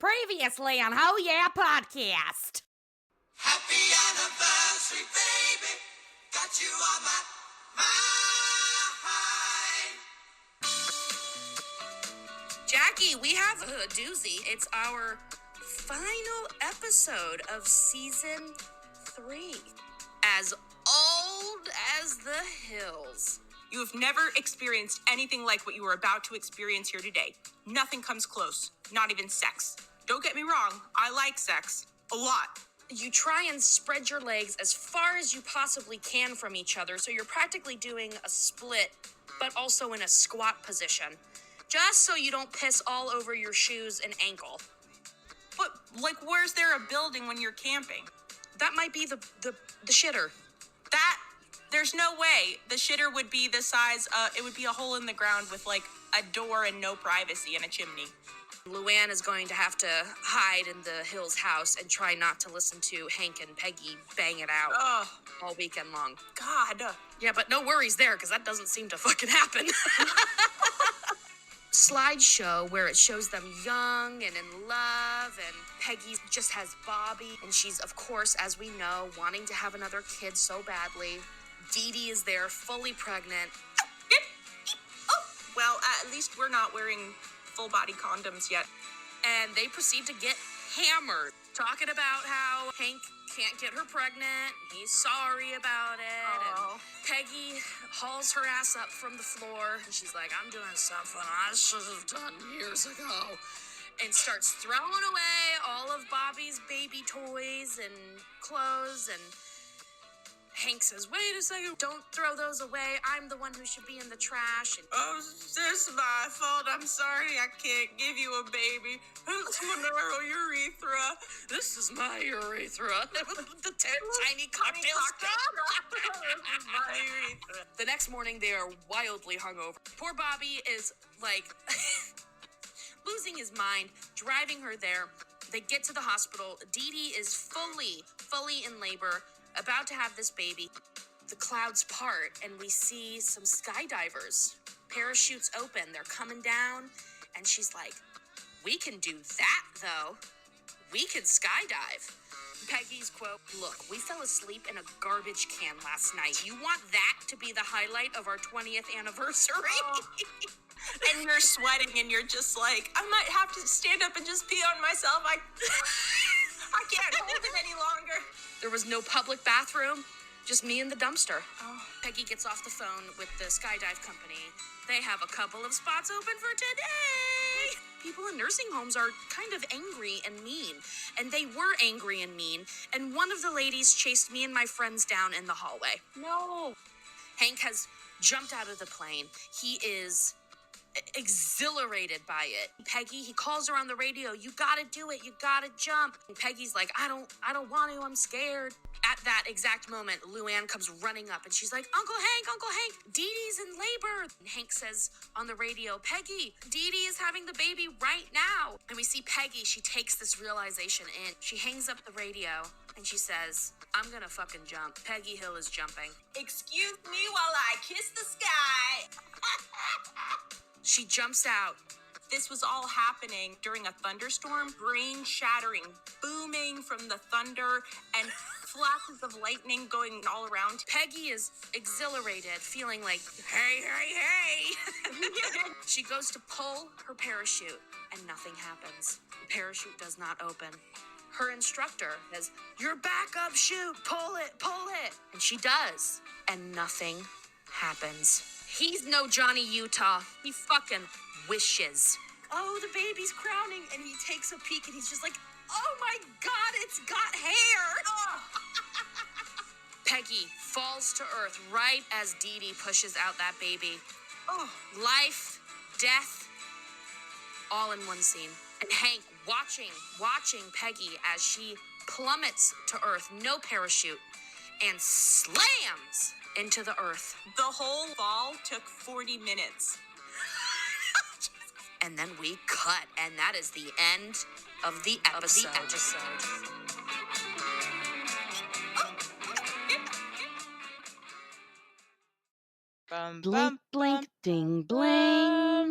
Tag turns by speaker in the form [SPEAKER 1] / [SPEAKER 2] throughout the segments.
[SPEAKER 1] Previously on Oh Yeah Podcast.
[SPEAKER 2] Happy anniversary, baby. Got you on my mind.
[SPEAKER 3] Jackie, we have a doozy. It's our final episode of season 3. As old as the hills.
[SPEAKER 4] You have never experienced anything like what you are about to experience here today. Nothing comes close, not even sex. Don't get me wrong, I like sex. A lot.
[SPEAKER 3] You try and spread your legs as far as you possibly can from each other, so you're practically doing a split, but also in a squat position. Just so you don't piss all over your shoes and ankle.
[SPEAKER 4] But, where's there a building when you're camping?
[SPEAKER 3] That might be the shitter.
[SPEAKER 4] There's no way. The shitter would be the size, it would be a hole in the ground with, a door and no privacy and a chimney.
[SPEAKER 3] Luann is going to have to hide in the Hills house and try not to listen to Hank and Peggy bang it out all weekend long.
[SPEAKER 4] God.
[SPEAKER 3] Yeah, but no worries there, because that doesn't seem to fucking happen. Slideshow where it shows them young and in love, and Peggy just has Bobby, and she's, of course, as we know, wanting to have another kid so badly. Didi is there, fully pregnant.
[SPEAKER 4] Well, at least we're not wearing full-body condoms yet.
[SPEAKER 3] And they proceed to get hammered, talking about how Hank can't get her pregnant. He's sorry about it.
[SPEAKER 4] Oh.
[SPEAKER 3] And Peggy hauls her ass up from the floor, and she's like, I'm doing something I should have done years ago. And starts throwing away all of Bobby's baby toys and clothes, and Hank says, wait a second, don't throw those away. I'm the one who should be in the trash. And
[SPEAKER 4] Oh, this is my fault. I'm sorry I can't give you a baby. It's my narrow urethra.
[SPEAKER 3] this is my urethra. the tiny cocktail straw.
[SPEAKER 4] This is my urethra.
[SPEAKER 3] The next morning, they are wildly hungover. Poor Bobby is, losing his mind, driving her there. They get to the hospital. Didi is fully in labor, about to have this baby. The clouds part, and we see some skydivers. Parachutes open. They're coming down, and she's like, we can do that, though. We can skydive. Peggy's quote, look, we fell asleep in a garbage can last night. You want that to be the highlight of our 20th anniversary?
[SPEAKER 4] And you're sweating, and you're just like, I might have to stand up and just pee on myself. I can't hold it any longer.
[SPEAKER 3] There was no public bathroom, just me and the dumpster.
[SPEAKER 4] Oh.
[SPEAKER 3] Peggy gets off the phone with the skydive company. They have a couple of spots open for today. People in nursing homes are kind of angry and mean, and they were angry and mean, and one of the ladies chased me and my friends down in the hallway.
[SPEAKER 4] No.
[SPEAKER 3] Hank has jumped out of the plane. He is exhilarated by it. Peggy, he calls her on the radio. You gotta do it. You gotta jump. And Peggy's like, I don't want to. I'm scared. At that exact moment, Luann comes running up and she's like, Uncle Hank, Didi's in labor. And Hank says on the radio, Peggy, Didi is having the baby right now. And we see Peggy, she takes this realization in. She hangs up the radio and she says, I'm gonna fucking jump. Peggy Hill is jumping.
[SPEAKER 4] Excuse me while I kiss the sky.
[SPEAKER 3] She jumps out.
[SPEAKER 4] This was all happening during a thunderstorm, brain shattering, booming from the thunder, and flashes of lightning going all around.
[SPEAKER 3] Peggy is exhilarated, feeling like, hey. She goes to pull her parachute, and nothing happens. The parachute does not open. Her instructor says, your backup chute, pull it. And she does, and nothing happens. He's no Johnny Utah. He fucking wishes. Oh, the baby's crowning, and he takes a peek, and he's just like, oh my God, it's got hair. Oh. Peggy falls to earth right as Didi pushes out that baby.
[SPEAKER 4] Oh.
[SPEAKER 3] Life, death, all in one scene. And Hank watching Peggy as she plummets to earth, no parachute, and slams into the earth.
[SPEAKER 4] The whole fall took 40 minutes.
[SPEAKER 3] And then we cut, and that is the end of the episode.
[SPEAKER 1] Blink, blink, ding, bling.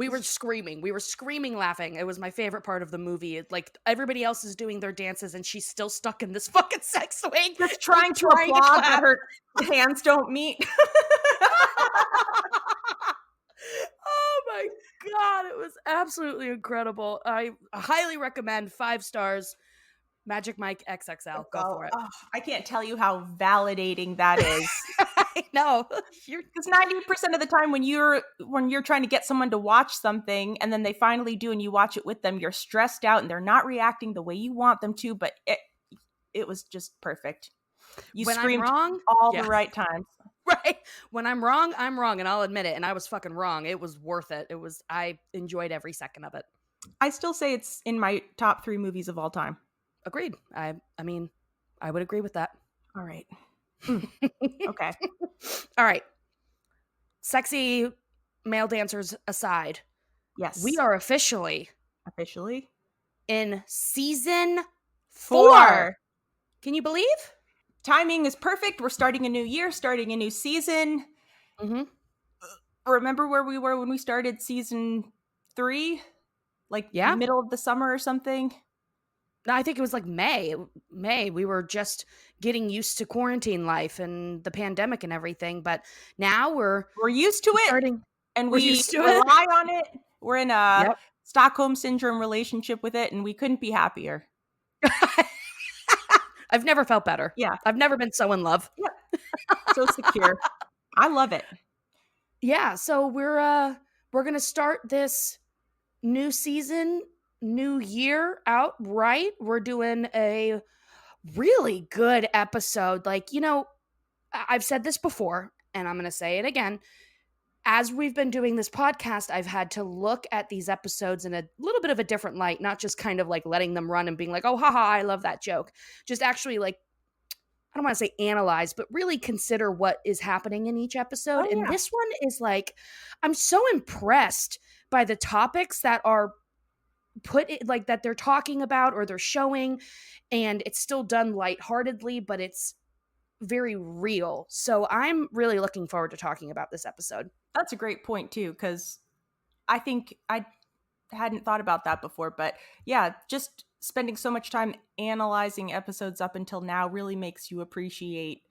[SPEAKER 1] We were screaming laughing. It was my favorite part of the movie. Like everybody else is doing their dances and she's still stuck in this fucking sex swing.
[SPEAKER 5] Just trying to applaud, but her hands don't meet.
[SPEAKER 1] Oh my God, it was absolutely incredible. I highly recommend 5 stars. Magic Mike XXL. Go for it.
[SPEAKER 5] Oh, I can't tell you how validating that is.
[SPEAKER 1] I know.
[SPEAKER 5] Because 90% of the time when you're trying to get someone to watch something and then they finally do and you watch it with them, you're stressed out and they're not reacting the way you want them to, but it was just perfect. You
[SPEAKER 1] when
[SPEAKER 5] screamed
[SPEAKER 1] I'm wrong,
[SPEAKER 5] all the right times.
[SPEAKER 1] Right. When I'm wrong, and I'll admit it. And I was fucking wrong. It was worth it. I enjoyed every second of it.
[SPEAKER 5] I still say it's in my top 3 movies of all time.
[SPEAKER 1] Agreed. I mean, I would agree with that.
[SPEAKER 5] All right. Okay.
[SPEAKER 1] All right. Sexy male dancers aside.
[SPEAKER 5] Yes.
[SPEAKER 1] We are officially
[SPEAKER 5] in
[SPEAKER 1] season 4. Can you believe?
[SPEAKER 5] Timing is perfect. We're starting a new year, starting a new season.
[SPEAKER 1] Mm-hmm.
[SPEAKER 5] Remember where we were when we started season 3? Like middle of the summer or something?
[SPEAKER 1] No, I think it was like May. We were just getting used to quarantine life and the pandemic and everything. But now we're
[SPEAKER 5] used to it. And we rely on it. We're in a Stockholm Syndrome relationship with it. And we couldn't be happier.
[SPEAKER 1] I've never felt better.
[SPEAKER 5] Yeah.
[SPEAKER 1] I've never been so in love.
[SPEAKER 5] Yeah. So secure. I love it.
[SPEAKER 1] Yeah. So we're going to start this new season, new year out right. We're doing a really good episode. Like, you know, I've said this before and I'm going to say it again. As we've been doing this podcast, I've had to look at these episodes in a little bit of a different light, not just kind of like letting them run and being like, oh, haha, I love that joke. Just actually like, I don't want to say analyze, but really consider what is happening in each episode. And this one is like, I'm so impressed by the topics that are like that they're talking about or they're showing, and it's still done lightheartedly, but it's very real. So I'm really looking forward to talking about this episode.
[SPEAKER 5] That's a great point too, because I think I hadn't thought about that before, but yeah, just spending so much time analyzing episodes up until now really makes you appreciate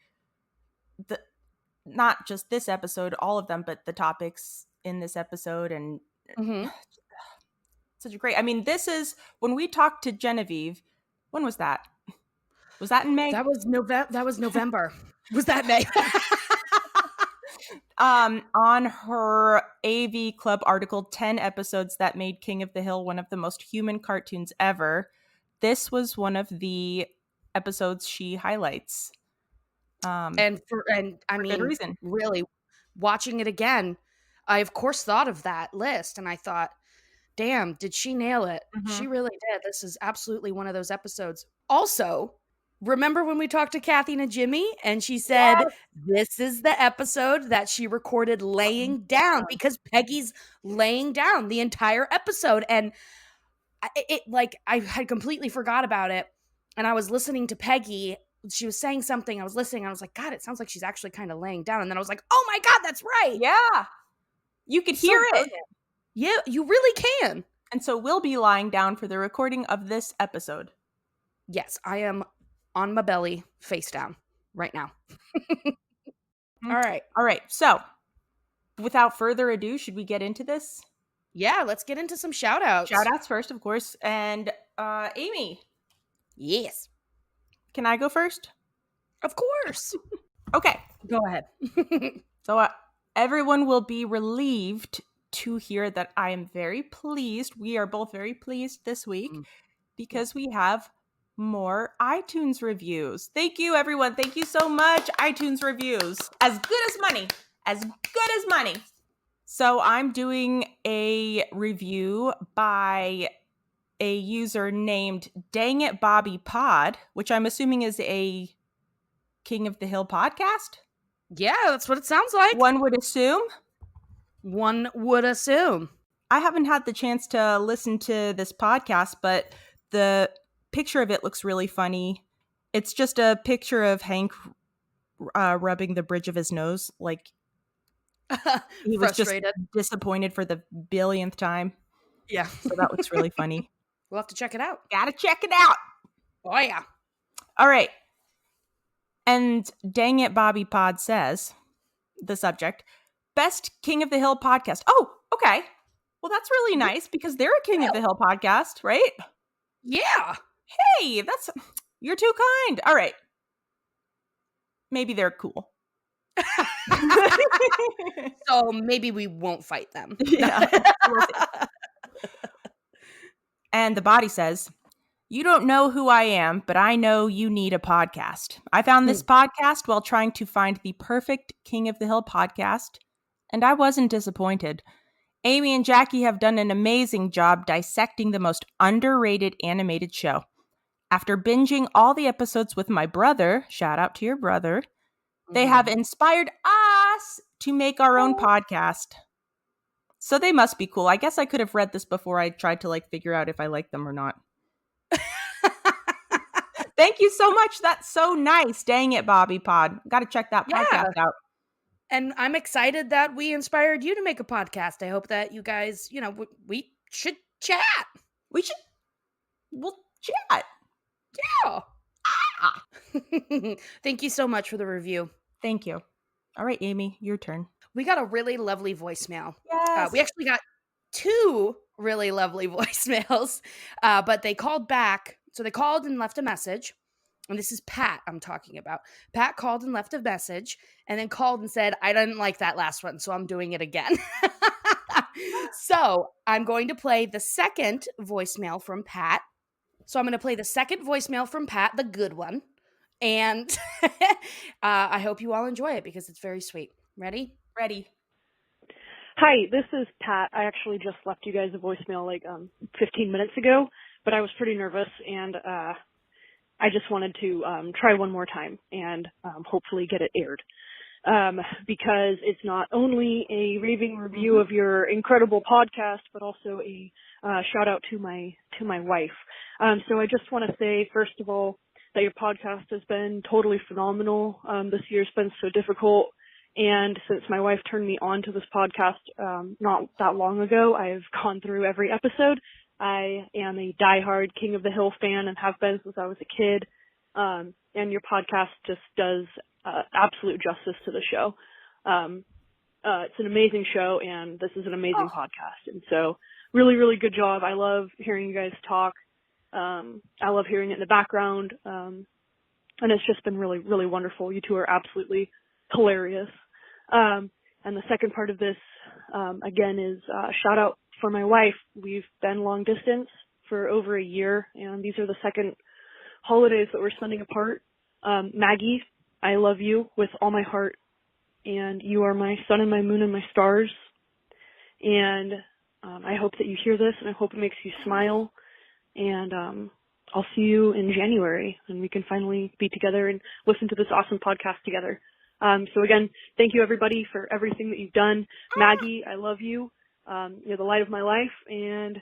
[SPEAKER 5] not just this episode, all of them, but the topics in this episode. And such a great, I mean, this is when we talked to Genevieve. When was that? Was that in May?
[SPEAKER 1] That was November. Was that May?
[SPEAKER 5] On her AV Club article, 10 episodes that made King of the Hill one of the most human cartoons ever. This was one of the episodes she highlights.
[SPEAKER 1] And I mean, good reason. Really, watching it again, I of course thought of that list, and I thought, damn, did she nail it? She really did. This is absolutely one of those episodes. Also, remember when we talked to Kathy and Jimmy and she said, this is the episode that she recorded laying down, because Peggy's laying down the entire episode. And I had completely forgot about it. And I was listening to Peggy. She was saying something. I was listening. I was like, God, it sounds like she's actually kind of laying down. And then I was like, oh my God, that's right.
[SPEAKER 5] Yeah. You could hear it.
[SPEAKER 1] Yeah, you really can.
[SPEAKER 5] And so we'll be lying down for the recording of this episode.
[SPEAKER 1] Yes, I am on my belly, face down, right now. All right.
[SPEAKER 5] So, without further ado, should we get into this?
[SPEAKER 1] Yeah, let's get into some shout-outs.
[SPEAKER 5] Shout-outs first, of course. And, Amy.
[SPEAKER 1] Yes.
[SPEAKER 5] Can I go first?
[SPEAKER 1] Of course.
[SPEAKER 5] Okay.
[SPEAKER 1] Go ahead.
[SPEAKER 5] So, everyone will be relieved to hear that I am very pleased. We are both very pleased this week because we have more iTunes reviews. Thank you, everyone. Thank you so much. iTunes reviews. As good as money. As good as money. So I'm doing a review by a user named Dang It Bobby Pod, which I'm assuming is a King of the Hill podcast.
[SPEAKER 1] Yeah, that's what it sounds like.
[SPEAKER 5] One would assume. I haven't had the chance to listen to this podcast, but the picture of it looks really funny. It's just a picture of Hank rubbing the bridge of his nose, like He was just
[SPEAKER 1] Frustrated.
[SPEAKER 5] disappointed for the billionth time.
[SPEAKER 1] Yeah.
[SPEAKER 5] So that looks really funny.
[SPEAKER 1] We'll have to check it out.
[SPEAKER 5] Gotta check it out.
[SPEAKER 1] Oh, yeah.
[SPEAKER 5] All right. And Dang It Bobby Pod says, the subject, best King of the Hill podcast. Oh, okay. Well, that's really nice because they're a King of the Hill podcast, right?
[SPEAKER 1] Yeah.
[SPEAKER 5] Hey, you're too kind. All right. Maybe they're cool.
[SPEAKER 1] So maybe we won't fight them.
[SPEAKER 5] Yeah. And the body says, you don't know who I am, but I know you need a podcast. I found this podcast while trying to find the perfect King of the Hill podcast, and I wasn't disappointed. Amy and Jackie have done an amazing job dissecting the most underrated animated show. After binging all the episodes with my brother, shout out to your brother, they have inspired us to make our own podcast. So they must be cool. I guess I could have read this before I tried to figure out if I like them or not. Thank you so much. That's so nice. Dang it, Bobby Pod. Got to check that podcast out.
[SPEAKER 1] And I'm excited that we inspired you to make a podcast. I hope that you guys, we should chat.
[SPEAKER 5] We'll chat.
[SPEAKER 1] Yeah. Thank you so much for the review.
[SPEAKER 5] Thank you. All right, Amy, your turn.
[SPEAKER 1] We got a really lovely voicemail.
[SPEAKER 5] Yes.
[SPEAKER 1] We actually got 2 really lovely voicemails, but they called back. So they called and left a message. And this is Pat I'm talking about. Pat called and left a message and then called and said, I didn't like that last one, so I'm doing it again. So I'm going to play the second voicemail from Pat. So I'm going to play the second voicemail from Pat, the good one. And I hope you all enjoy it because it's very sweet. Ready?
[SPEAKER 5] Ready.
[SPEAKER 6] Hi, this is Pat. I actually just left you guys a voicemail 15 minutes ago, but I was pretty nervous and I just wanted to try one more time and hopefully get it aired. Because it's not only a raving review of your incredible podcast, but also a shout out to my wife. So I just want to say, first of all, that your podcast has been totally phenomenal. This year's been so difficult. And since my wife turned me on to this podcast not that long ago, I've gone through every episode. I am a diehard King of the Hill fan and have been since I was a kid. And your podcast just does absolute justice to the show. It's an amazing show, and this is an amazing podcast. And so really, really good job. I love hearing you guys talk. I love hearing it in the background. And it's just been really, really wonderful. You two are absolutely hilarious. And the second part of this, again, is shout out for my wife. We've been long distance for over a year, and these are the second holidays that we're spending apart. Maggie, I love you with all my heart, and you are my sun and my moon and my stars. And I hope that you hear this, and I hope it makes you smile. And I'll see you in January, and we can finally be together and listen to this awesome podcast together. So again, thank you everybody for everything that you've done. Maggie, I love you. You're the light of my life, and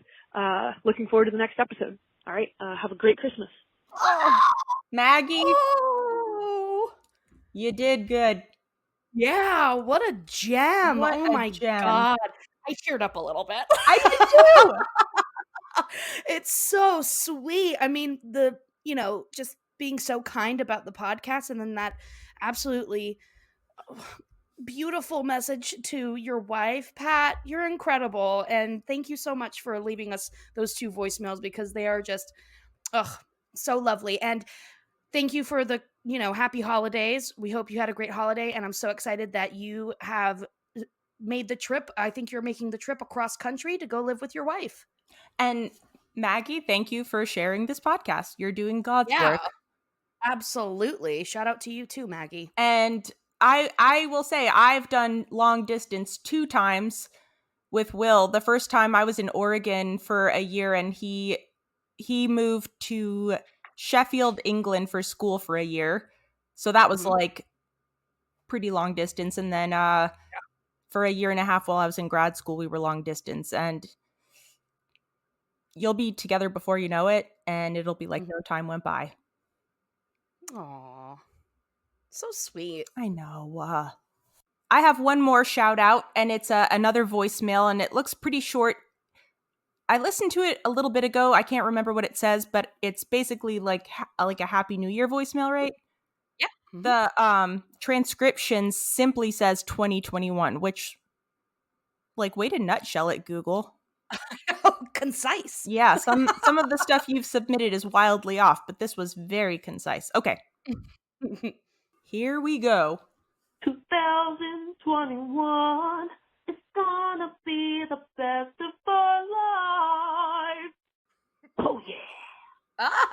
[SPEAKER 6] looking forward to the next episode. All right. Have a great Christmas.
[SPEAKER 5] Oh, Maggie. Oh. You did good.
[SPEAKER 1] Yeah, what a gem. Oh my God. I teared up a little bit.
[SPEAKER 5] I did too.
[SPEAKER 1] It's so sweet. I mean, just being so kind about the podcast, and then that absolutely beautiful message to your wife, Pat. You're incredible. And thank you so much for leaving us those 2 voicemails because they are just, so lovely. And thank you for the, happy holidays. We hope you had a great holiday. And I'm so excited that you have made the trip. I think you're making the trip across country to go live with your wife.
[SPEAKER 5] And Maggie, thank you for sharing this podcast. You're doing God's work.
[SPEAKER 1] Absolutely. Shout out to you too, Maggie.
[SPEAKER 5] And I will say I've done long distance 2 times with Will. The first time I was in Oregon for a year, and he moved to Sheffield, England for school for a year. So that was pretty long distance. And then for a year and a half while I was in grad school, we were long distance. And you'll be together before you know it, and it'll be like no time went by.
[SPEAKER 1] Aw, so sweet.
[SPEAKER 5] I know. I have one more shout out, and it's another voicemail, and it looks pretty short. I listened to it a little bit ago. I can't remember what it says, but it's basically like a Happy New Year voicemail, right?
[SPEAKER 1] Yep.
[SPEAKER 5] The transcription simply says 2021, which, like, way to nutshell it, Google.
[SPEAKER 1] Concise.
[SPEAKER 5] Yeah, some of the stuff you've submitted is wildly off, but this was very concise. Okay, here we go.
[SPEAKER 7] 2021 is gonna be the best of our lives. Oh yeah.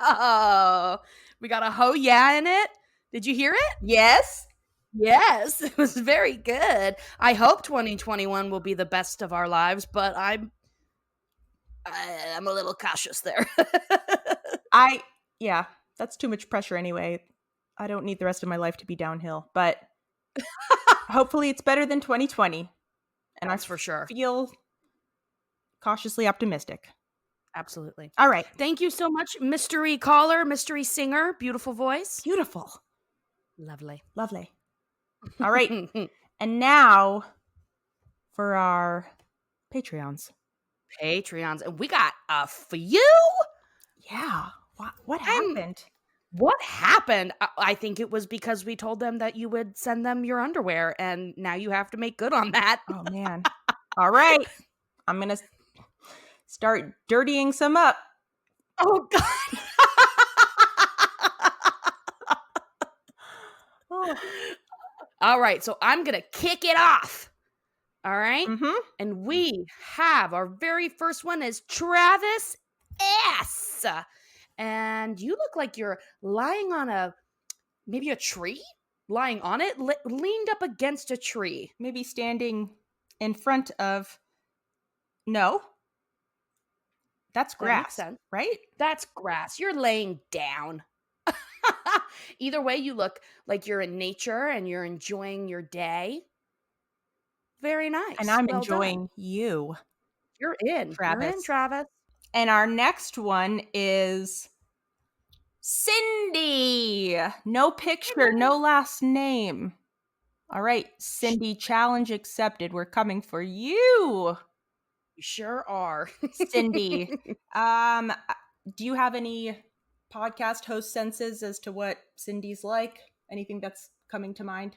[SPEAKER 1] Oh, we got a ho yeah in it. Did you hear it?
[SPEAKER 5] Yes.
[SPEAKER 1] Yes, it was very good. I hope 2021 will be the best of our lives, but I'm a little cautious there.
[SPEAKER 5] Yeah, that's too much pressure anyway. I don't need the rest of my life to be downhill, but hopefully it's better than 2020. And
[SPEAKER 1] That's for sure.
[SPEAKER 5] Feel cautiously optimistic.
[SPEAKER 1] Absolutely.
[SPEAKER 5] All right.
[SPEAKER 1] Thank you so much, mystery caller, mystery singer, beautiful voice.
[SPEAKER 5] Beautiful.
[SPEAKER 1] Lovely.
[SPEAKER 5] Lovely. All right. And now for our Patreons.
[SPEAKER 1] And we got a few.
[SPEAKER 5] Yeah. What happened?
[SPEAKER 1] What happened? I think it was because we told them that you would send them your underwear, and now you have to make good on that.
[SPEAKER 5] Oh, man. All right. I'm going to start dirtying some up.
[SPEAKER 1] Oh, God.
[SPEAKER 5] Oh.
[SPEAKER 1] All right. So I'm going to kick it off. All right.
[SPEAKER 5] Mm-hmm.
[SPEAKER 1] And we have our very first one is Travis S. And you look like you're lying on maybe a tree, lying on it, leaned up against a tree.
[SPEAKER 5] Maybe standing in front of. No. That's grass,
[SPEAKER 1] That makes sense.
[SPEAKER 5] right?
[SPEAKER 1] That's grass. You're laying down. Either way, you look like you're in nature and you're enjoying your day. Very nice.
[SPEAKER 5] And I'm
[SPEAKER 1] Well
[SPEAKER 5] enjoying
[SPEAKER 1] done.
[SPEAKER 5] you.
[SPEAKER 1] You're in.
[SPEAKER 5] Travis.
[SPEAKER 1] You're in, Travis.
[SPEAKER 5] And our next one is Cindy. No picture, no last name. All right, Cindy, challenge accepted. We're coming for you.
[SPEAKER 1] You sure are.
[SPEAKER 5] Cindy. Do you have any podcast host senses as to what Cindy's like? Anything that's coming to mind?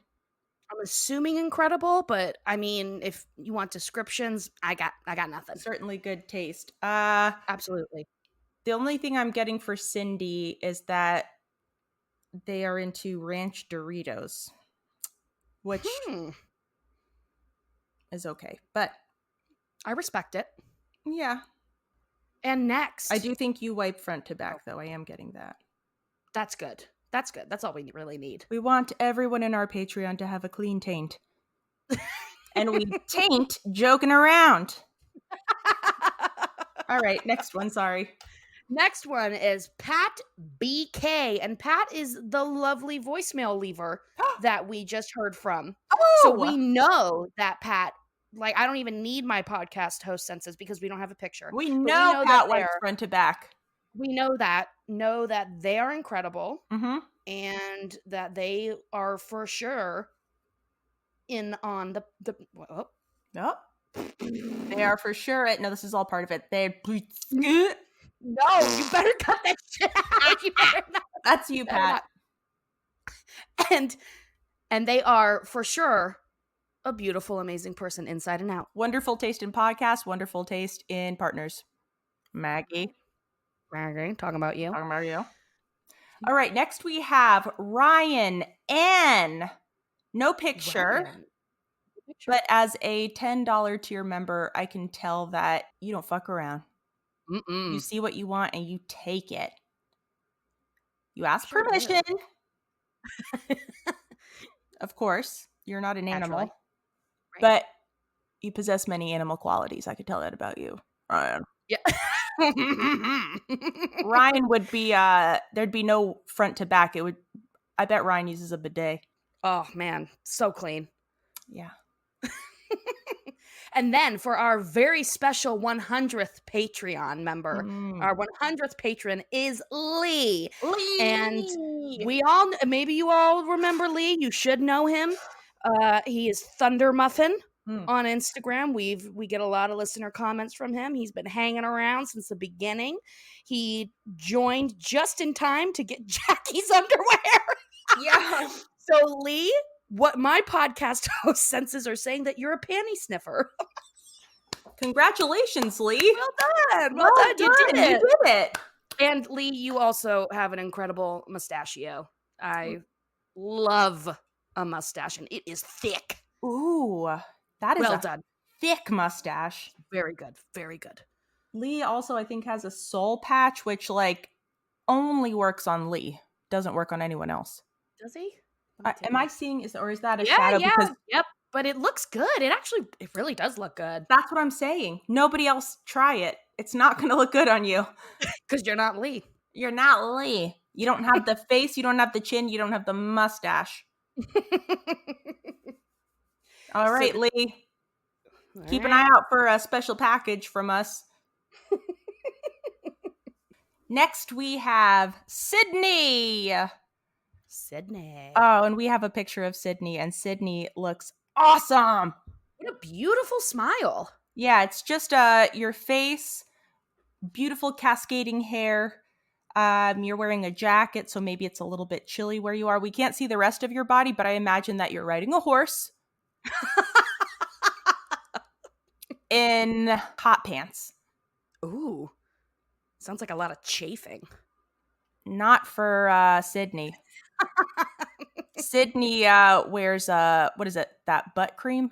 [SPEAKER 1] I'm assuming incredible, but I mean, if you want descriptions, I got nothing.
[SPEAKER 5] Certainly good taste.
[SPEAKER 1] Absolutely.
[SPEAKER 5] The only thing I'm getting for Cindy is that they are into ranch Doritos, which is okay, but
[SPEAKER 1] I respect it.
[SPEAKER 5] yeah.
[SPEAKER 1] And next,
[SPEAKER 5] I do think you wipe front to back, though. I am getting that.
[SPEAKER 1] That's good. That's good. That's all we really need.
[SPEAKER 5] We want everyone in our Patreon to have a clean taint. And we taint joking around. All right, next one. Sorry.
[SPEAKER 1] Next one is Pat BK. And Pat is the lovely voicemail leaver that we just heard from.
[SPEAKER 5] Oh!
[SPEAKER 1] So we know that Pat, like, I don't even need my podcast host senses because we don't have a picture.
[SPEAKER 5] We
[SPEAKER 1] But
[SPEAKER 5] know Pat wipes front to back.
[SPEAKER 1] We know that they are incredible
[SPEAKER 5] Mm-hmm.
[SPEAKER 1] and that they are for sure in on the
[SPEAKER 5] Oh. They are for sure it. No, this is all part of it.
[SPEAKER 1] No, you better cut that shit out. You better not.
[SPEAKER 5] That's you, Pat.
[SPEAKER 1] And they are for sure a beautiful, amazing person inside and out.
[SPEAKER 5] Wonderful taste in podcasts, wonderful taste in partners. Maggie.
[SPEAKER 1] Talking about you.
[SPEAKER 5] Talking about you. All right, next we have Ryan N. No picture.
[SPEAKER 1] Ryan.
[SPEAKER 5] But as a $10 tier member, I can tell that you don't fuck around.
[SPEAKER 1] Mm-mm.
[SPEAKER 5] You see what you want and you take it. You ask
[SPEAKER 1] Sure
[SPEAKER 5] permission. Of course, you're not an animal.
[SPEAKER 1] Naturally. Right.
[SPEAKER 5] But you possess many animal qualities. I could tell that about you, Ryan.
[SPEAKER 1] Yeah.
[SPEAKER 5] Ryan would be, there'd be no front to back. I bet Ryan uses a bidet.
[SPEAKER 1] Oh, man. So clean.
[SPEAKER 5] Yeah.
[SPEAKER 1] And then for our very special 100th Patreon member, our 100th patron is Lee. And maybe you all remember Lee. You should know him. He is Thunder Muffin
[SPEAKER 5] Hmm.
[SPEAKER 1] on Instagram. We get a lot of listener comments from him. He's been hanging around since the beginning. He joined just in time to get Jackie's underwear.
[SPEAKER 5] Yeah.
[SPEAKER 1] So Lee, what my podcast host senses are saying that you're a panty sniffer.
[SPEAKER 5] Congratulations, Lee.
[SPEAKER 1] Well done. Well done. You did it.
[SPEAKER 5] You did it.
[SPEAKER 1] And Lee, you also have an incredible mustachio. I love a mustache, and it is thick.
[SPEAKER 5] Ooh, that is
[SPEAKER 1] Well done.
[SPEAKER 5] thick mustache.
[SPEAKER 1] Very good. Very good.
[SPEAKER 5] Lee also, I think, has a soul patch, which like only works on Lee. Doesn't work on anyone else.
[SPEAKER 1] Does he?
[SPEAKER 5] Am I seeing? Is that a
[SPEAKER 1] Yeah,
[SPEAKER 5] shadow?
[SPEAKER 1] yeah,
[SPEAKER 5] Because
[SPEAKER 1] yep. But it looks good. It really does look good.
[SPEAKER 5] that's what I'm saying. Nobody else try it. It's not going to look good on you.
[SPEAKER 1] Because you're not Lee.
[SPEAKER 5] You're not Lee. You don't have the face. You don't have the chin. You don't have the mustache. All right, Lee. Keep an eye out for a special package from us. Next, we have Sydney.
[SPEAKER 1] Sydney.
[SPEAKER 5] Oh, and we have a picture of Sydney, and Sydney looks awesome.
[SPEAKER 1] What a beautiful smile.
[SPEAKER 5] Yeah, it's just your face, beautiful cascading hair. You're wearing a jacket, so maybe it's a little bit chilly where you are. We can't see the rest of your body, but I imagine that you're riding a horse in hot pants.
[SPEAKER 1] Ooh. Sounds like a lot of chafing.
[SPEAKER 5] Not for Sydney. Sydney wears what is it? That butt cream?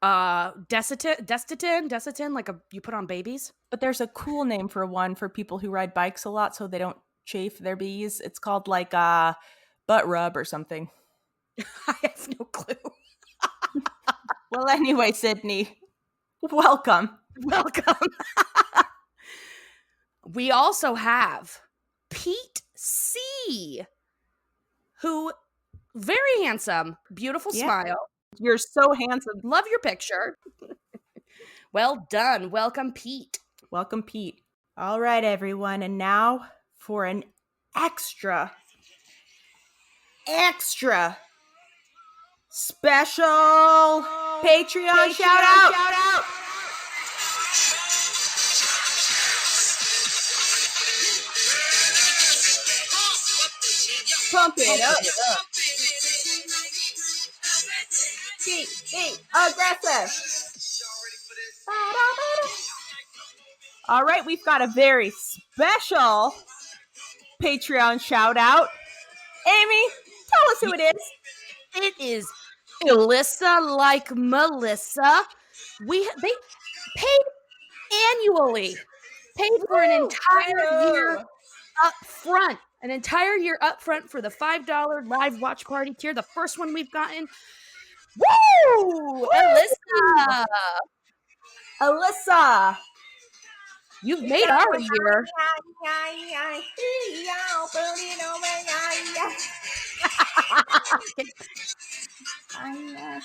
[SPEAKER 1] Desitin, like you put on babies.
[SPEAKER 5] But there's a cool name for one for people who ride bikes a lot so they don't chafe their bees. It's called like butt rub or something.
[SPEAKER 1] I have no clue.
[SPEAKER 5] Well, anyway, Sydney, welcome.
[SPEAKER 1] Welcome. We also have Pete C, who very handsome, beautiful smile.
[SPEAKER 5] You're so handsome.
[SPEAKER 1] Love your picture. Well done. Welcome, Pete.
[SPEAKER 5] Welcome, Pete. All right, everyone. And now for an extra special Patreon shout out. Pump it up. Be aggressive. All right, we've got a very special Patreon shout out. Amy, tell us who it is.
[SPEAKER 1] It is Alyssa like Melissa. They paid annually. Paid for an entire year up front. An entire year up front for the $5 live watch party tier. The first one we've gotten. Woo!
[SPEAKER 5] Alyssa.
[SPEAKER 1] You've made our year.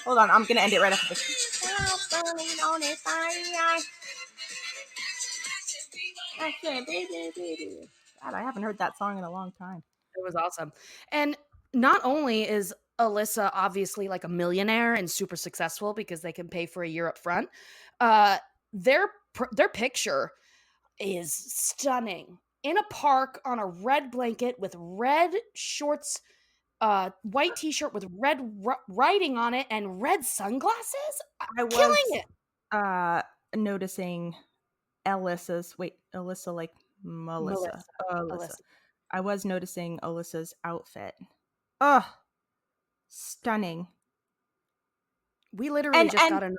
[SPEAKER 5] Hold on, I'm going to end it right after this. God, I haven't heard that song in a long time.
[SPEAKER 1] It was awesome. And not only is Alyssa obviously like a millionaire and super successful because they can pay for a year up front, their picture is stunning. In a park on a red blanket with red shorts, white t-shirt with red writing on it and red sunglasses.
[SPEAKER 5] I was
[SPEAKER 1] killing it.
[SPEAKER 5] Noticing Alyssa like Melissa. Alyssa. I was noticing Alyssa's outfit. Ugh. Stunning.
[SPEAKER 1] We literally just got another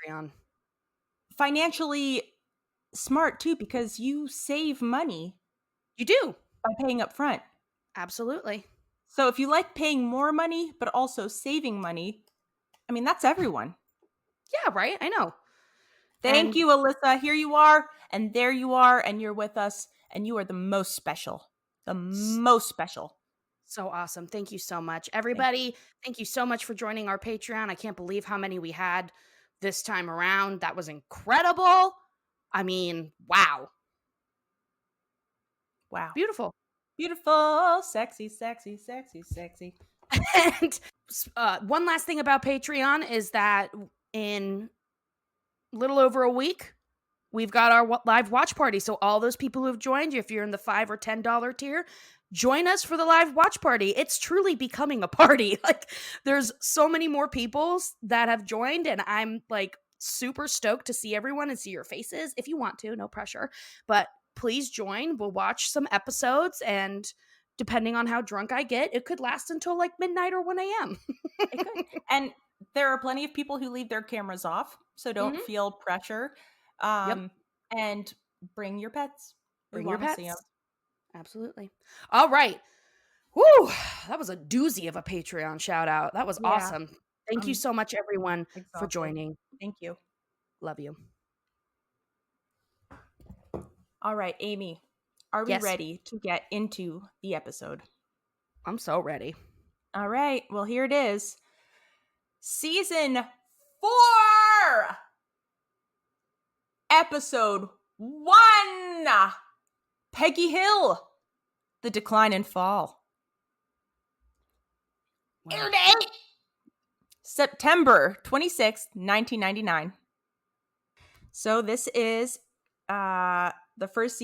[SPEAKER 1] Patreon.
[SPEAKER 5] Financially smart too, because you save money.
[SPEAKER 1] You do.
[SPEAKER 5] By paying up front.
[SPEAKER 1] Absolutely.
[SPEAKER 5] So if you like paying more money, but also saving money, I mean, that's everyone.
[SPEAKER 1] Yeah, right? I know.
[SPEAKER 5] Thank you, Alyssa. Here you are, and there you are, and you're with us, and you are the most special. The most special.
[SPEAKER 1] So awesome. Thank you so much. Everybody, thank you so much for joining our Patreon. I can't believe how many we had this time around. That was incredible. I mean, wow.
[SPEAKER 5] Wow.
[SPEAKER 1] Beautiful.
[SPEAKER 5] Beautiful. Sexy, sexy, sexy, sexy.
[SPEAKER 1] And one last thing about Patreon is that in little over a week, we've got our live watch party. So all those people who've joined, if you're in the $5 or $10 tier, join us for the live watch party. It's truly becoming a party. Like, there's so many more people that have joined, and I'm like super stoked to see everyone and see your faces. If you want to, no pressure, but please join. We'll watch some episodes, and depending on how drunk I get, it could last until like midnight or 1 a.m.
[SPEAKER 5] It could. And there are plenty of people who leave their cameras off, so don't feel pressure. And bring your pets.
[SPEAKER 1] Bring your pets.
[SPEAKER 5] See 'em.
[SPEAKER 1] Absolutely. All right. Woo! That was a doozy of a Patreon shout out. That was awesome. Thank you so much, everyone, for joining.
[SPEAKER 5] Thank you.
[SPEAKER 1] Love you.
[SPEAKER 5] All right, Amy, are we ready to get into the episode?
[SPEAKER 1] I'm so ready.
[SPEAKER 5] All right. Well, here it is. Season 4, episode 1, Peggy Hill, The Decline and Fall. Air date! September 26th, 1999. So this is the first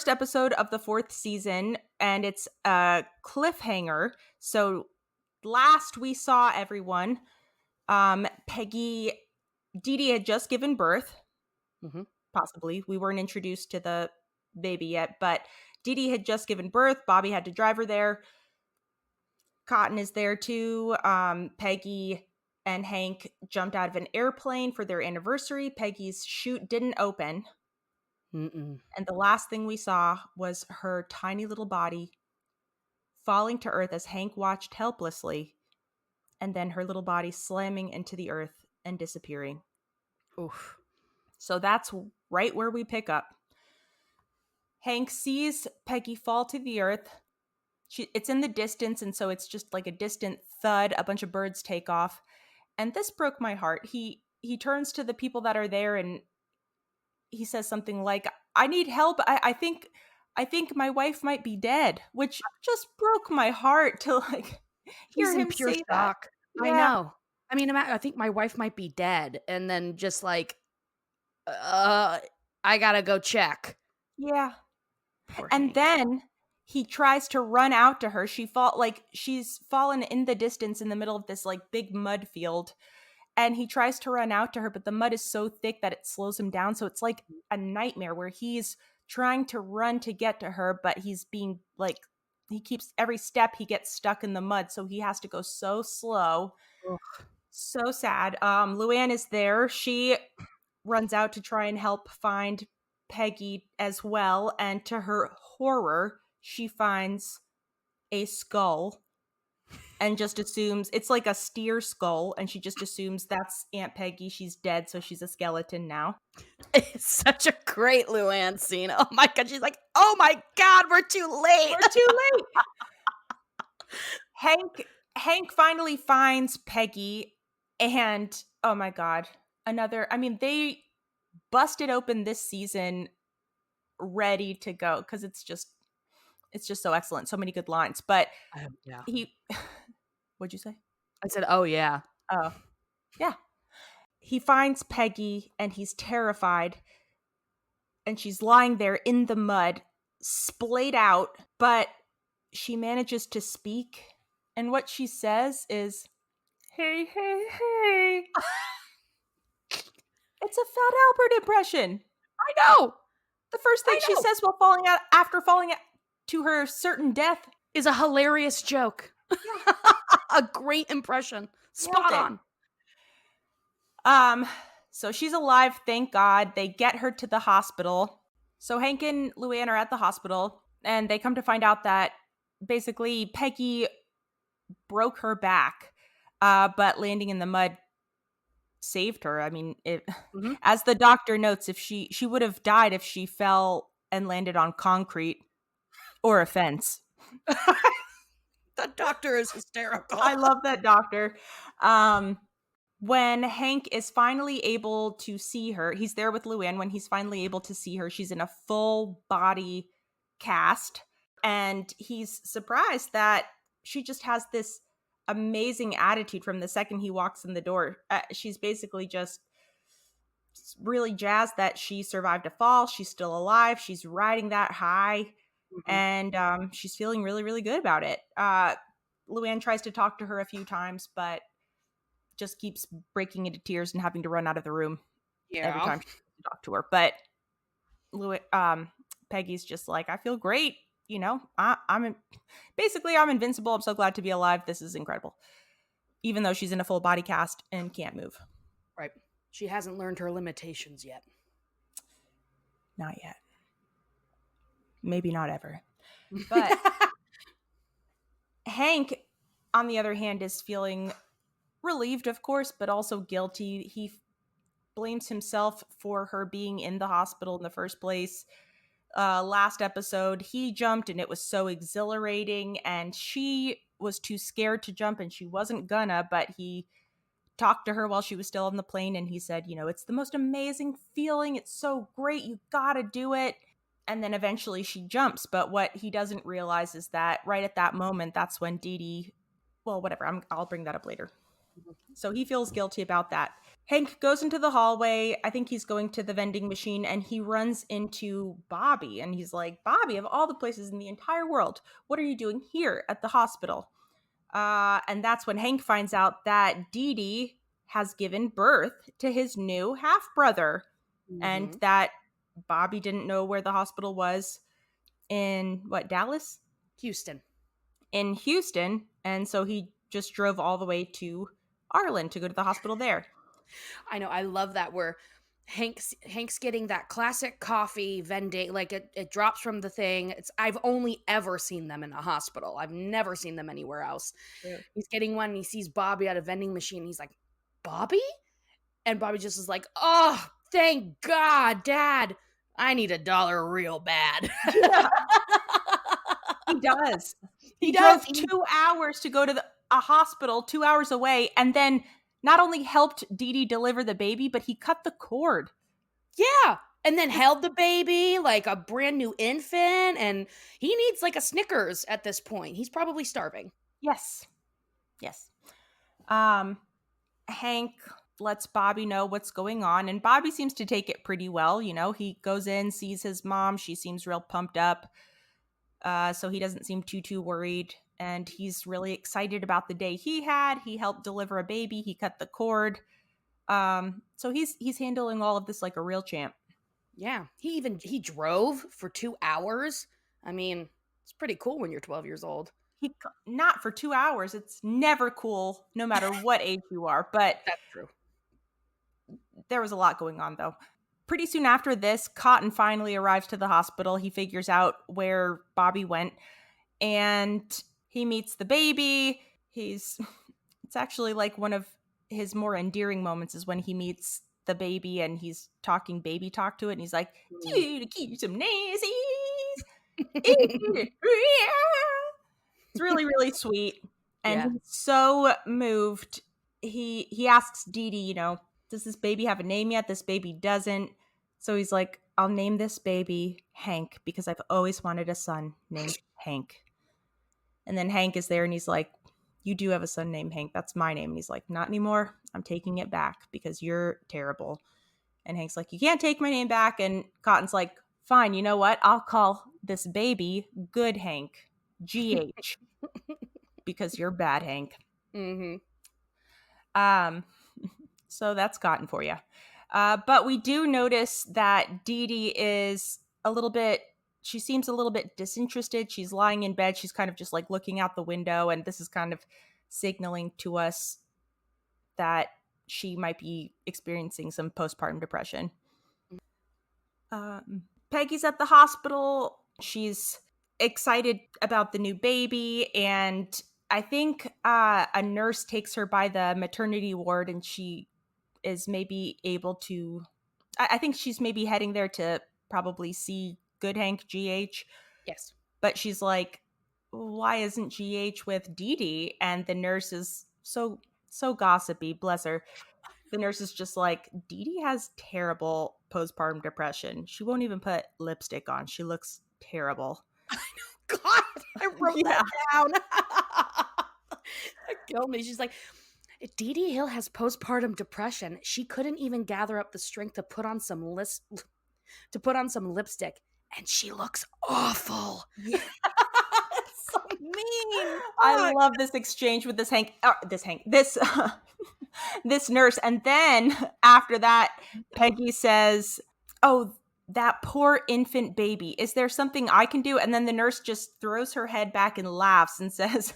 [SPEAKER 5] episode of the 4th season, and it's a cliffhanger. So last we saw everyone, Didi had just given birth. Possibly. We weren't introduced to the baby yet, but Didi had just given birth. Bobby had to drive her there. Cotton is there too. Peggy and Hank jumped out of an airplane for their anniversary. Peggy's chute didn't open. And the last thing we saw was her tiny little body falling to earth as Hank watched helplessly, and then her little body slamming into the earth and disappearing.
[SPEAKER 1] Oof.
[SPEAKER 5] So that's right where we pick up. Hank sees Peggy fall to the earth. It's in the distance, and so it's just like a distant thud. A bunch of birds take off. And this broke my heart. He turns to the people that are there, and he says something like, "I need help. I think my wife might be dead," which just broke my heart to like hear him
[SPEAKER 1] pure
[SPEAKER 5] say
[SPEAKER 1] shock.
[SPEAKER 5] that.
[SPEAKER 1] I know. I mean, I think my wife might be dead, and then just like, I gotta go check.
[SPEAKER 5] Yeah.
[SPEAKER 1] Poor
[SPEAKER 5] And
[SPEAKER 1] Hank.
[SPEAKER 5] then he tries to run out to her. She's fallen in the distance in the middle of this like big mud field. And he tries to run out to her, but the mud is so thick that it slows him down. So it's like a nightmare where he's trying to run to get to her, but he's being like, every step he gets stuck in the mud. So he has to go so slow.
[SPEAKER 1] Ugh.
[SPEAKER 5] So sad. Luann is there. She runs out to try and help find Peggy as well. And to her horror, she finds a skull and just assumes it's like a steer skull, and she just assumes that's Aunt Peggy. She's dead, so she's a skeleton now.
[SPEAKER 1] It's such a great Luann scene. Oh my God. She's like, oh my God, we're too late.
[SPEAKER 5] We're too late. Hank finally finds Peggy, and oh my God, they busted open this season ready to go because it's just so excellent. So many good lines. But what'd you say?
[SPEAKER 1] I said, oh yeah.
[SPEAKER 5] Oh, yeah. He finds Peggy and he's terrified, and she's lying there in the mud, splayed out, but she manages to speak. And what she says is, "Hey, hey, hey." It's a Fat Albert impression.
[SPEAKER 1] I know.
[SPEAKER 5] The first thing she says while after falling to her certain death
[SPEAKER 1] is a hilarious joke. Yeah. A great impression. Spot
[SPEAKER 5] on. So she's alive, thank God. They get her to the hospital. So Hank and Luann are at the hospital, and they come to find out that basically Peggy broke her back, but landing in the mud saved her. I mean, as the doctor notes, if she would have died if she fell and landed on concrete or a fence.
[SPEAKER 1] That doctor is hysterical.
[SPEAKER 5] I love that doctor. When Hank is finally able to see her, he's there with Luann. When he's finally able to see her, she's in a full body cast, and he's surprised that she just has this amazing attitude from the second he walks in the door. She's basically just really jazzed that she survived a fall. She's still alive. She's riding that high, and she's feeling really, really good about it. Luann tries to talk to her a few times, but just keeps breaking into tears and having to run out of the room every time she talks to her. But Peggy's just like, I feel great. You know, I'm invincible. I'm so glad to be alive. This is incredible. Even though she's in a full body cast and can't move.
[SPEAKER 1] Right. She hasn't learned her limitations yet.
[SPEAKER 5] Not yet. Maybe not ever. But Hank, on the other hand, is feeling relieved, of course, but also guilty. He blames himself for her being in the hospital in the first place. Last episode, he jumped and it was so exhilarating, and she was too scared to jump and she wasn't gonna, but he talked to her while she was still on the plane and he said, you know, it's the most amazing feeling. It's so great. You gotta do it. And then eventually she jumps. But what he doesn't realize is that right at that moment, that's when Didi, well, whatever, I'll bring that up later. So he feels guilty about that. Hank goes into the hallway. I think he's going to the vending machine, and he runs into Bobby. And he's like, Bobby, of all the places in the entire world, what are you doing here at the hospital? And that's when Hank finds out that Didi has given birth to his new half-brother, and that Bobby didn't know where the hospital was in, Dallas?
[SPEAKER 1] Houston. In
[SPEAKER 5] Houston. And so he just drove all the way to Arlen to go to the hospital there.
[SPEAKER 1] I know. I love that where Hank's getting that classic coffee vending, like it drops from the thing. I've only ever seen them in a hospital. I've never seen them anywhere else. Yeah. He's getting one and he sees Bobby at a vending machine. He's like, Bobby? And Bobby just is like, oh, thank God, Dad. I need $1 real bad.
[SPEAKER 5] Yeah. He does. He drove 2 hours to go to a hospital 2 hours away, and then not only helped Didi deliver the baby, but he cut the cord.
[SPEAKER 1] Yeah. And then held the baby like a brand new infant. And he needs like a Snickers at this point. He's probably starving.
[SPEAKER 5] Yes. Hank lets Bobby know what's going on. And Bobby seems to take it pretty well. You know, he goes in, sees his mom. She seems real pumped up. So he doesn't seem too worried. And he's really excited about the day he had. He helped deliver a baby. He cut the cord. So he's handling all of this like a real champ.
[SPEAKER 1] Yeah. He drove for 2 hours. I mean, it's pretty cool when you're 12 years old.
[SPEAKER 5] Not for 2 hours. It's never cool, no matter what age you are. But
[SPEAKER 1] that's true.
[SPEAKER 5] There was a lot going on, though. Pretty soon after this, Cotton finally arrives to the hospital. He figures out where Bobby went, and he meets the baby. It's actually like one of his more endearing moments is when he meets the baby and he's talking baby talk to it, and he's like, "You to keep some nazies." It's really, really sweet, and he's so moved. He asks Didi, you know, does this baby have a name yet? This baby doesn't. So he's like, I'll name this baby Hank because I've always wanted a son named Hank. And then Hank is there and he's like, you do have a son named Hank. That's my name. And he's like, not anymore. I'm taking it back because you're terrible. And Hank's like, you can't take my name back. And Cotton's like, fine, you know what? I'll call this baby Good Hank, GH, because you're bad, Hank. So that's Cotton for you. But we do notice that Didi is she seems a little bit disinterested. She's lying in bed. She's kind of just like looking out the window. And this is kind of signaling to us that she might be experiencing some postpartum depression. Peggy's at the hospital. She's excited about the new baby. And I think a nurse takes her by the maternity ward and she is maybe able to, I think she's maybe heading there to probably see Good Hank, GH.
[SPEAKER 1] Yes.
[SPEAKER 5] But she's like, why isn't GH with Didi? And the nurse is so gossipy, bless her. The nurse is just like, Didi has terrible postpartum depression. She won't even put lipstick on. She looks terrible.
[SPEAKER 1] God, I wrote that down. That killed me. She's like, Didi Hill has postpartum depression. She couldn't even gather up the strength to put on some lipstick, and she looks awful.
[SPEAKER 5] Yeah.
[SPEAKER 1] It's so mean.
[SPEAKER 5] I love this exchange with this this nurse. And then after that, Peggy says, "Oh, that poor infant baby. Is there something I can do?" And then the nurse just throws her head back and laughs and says,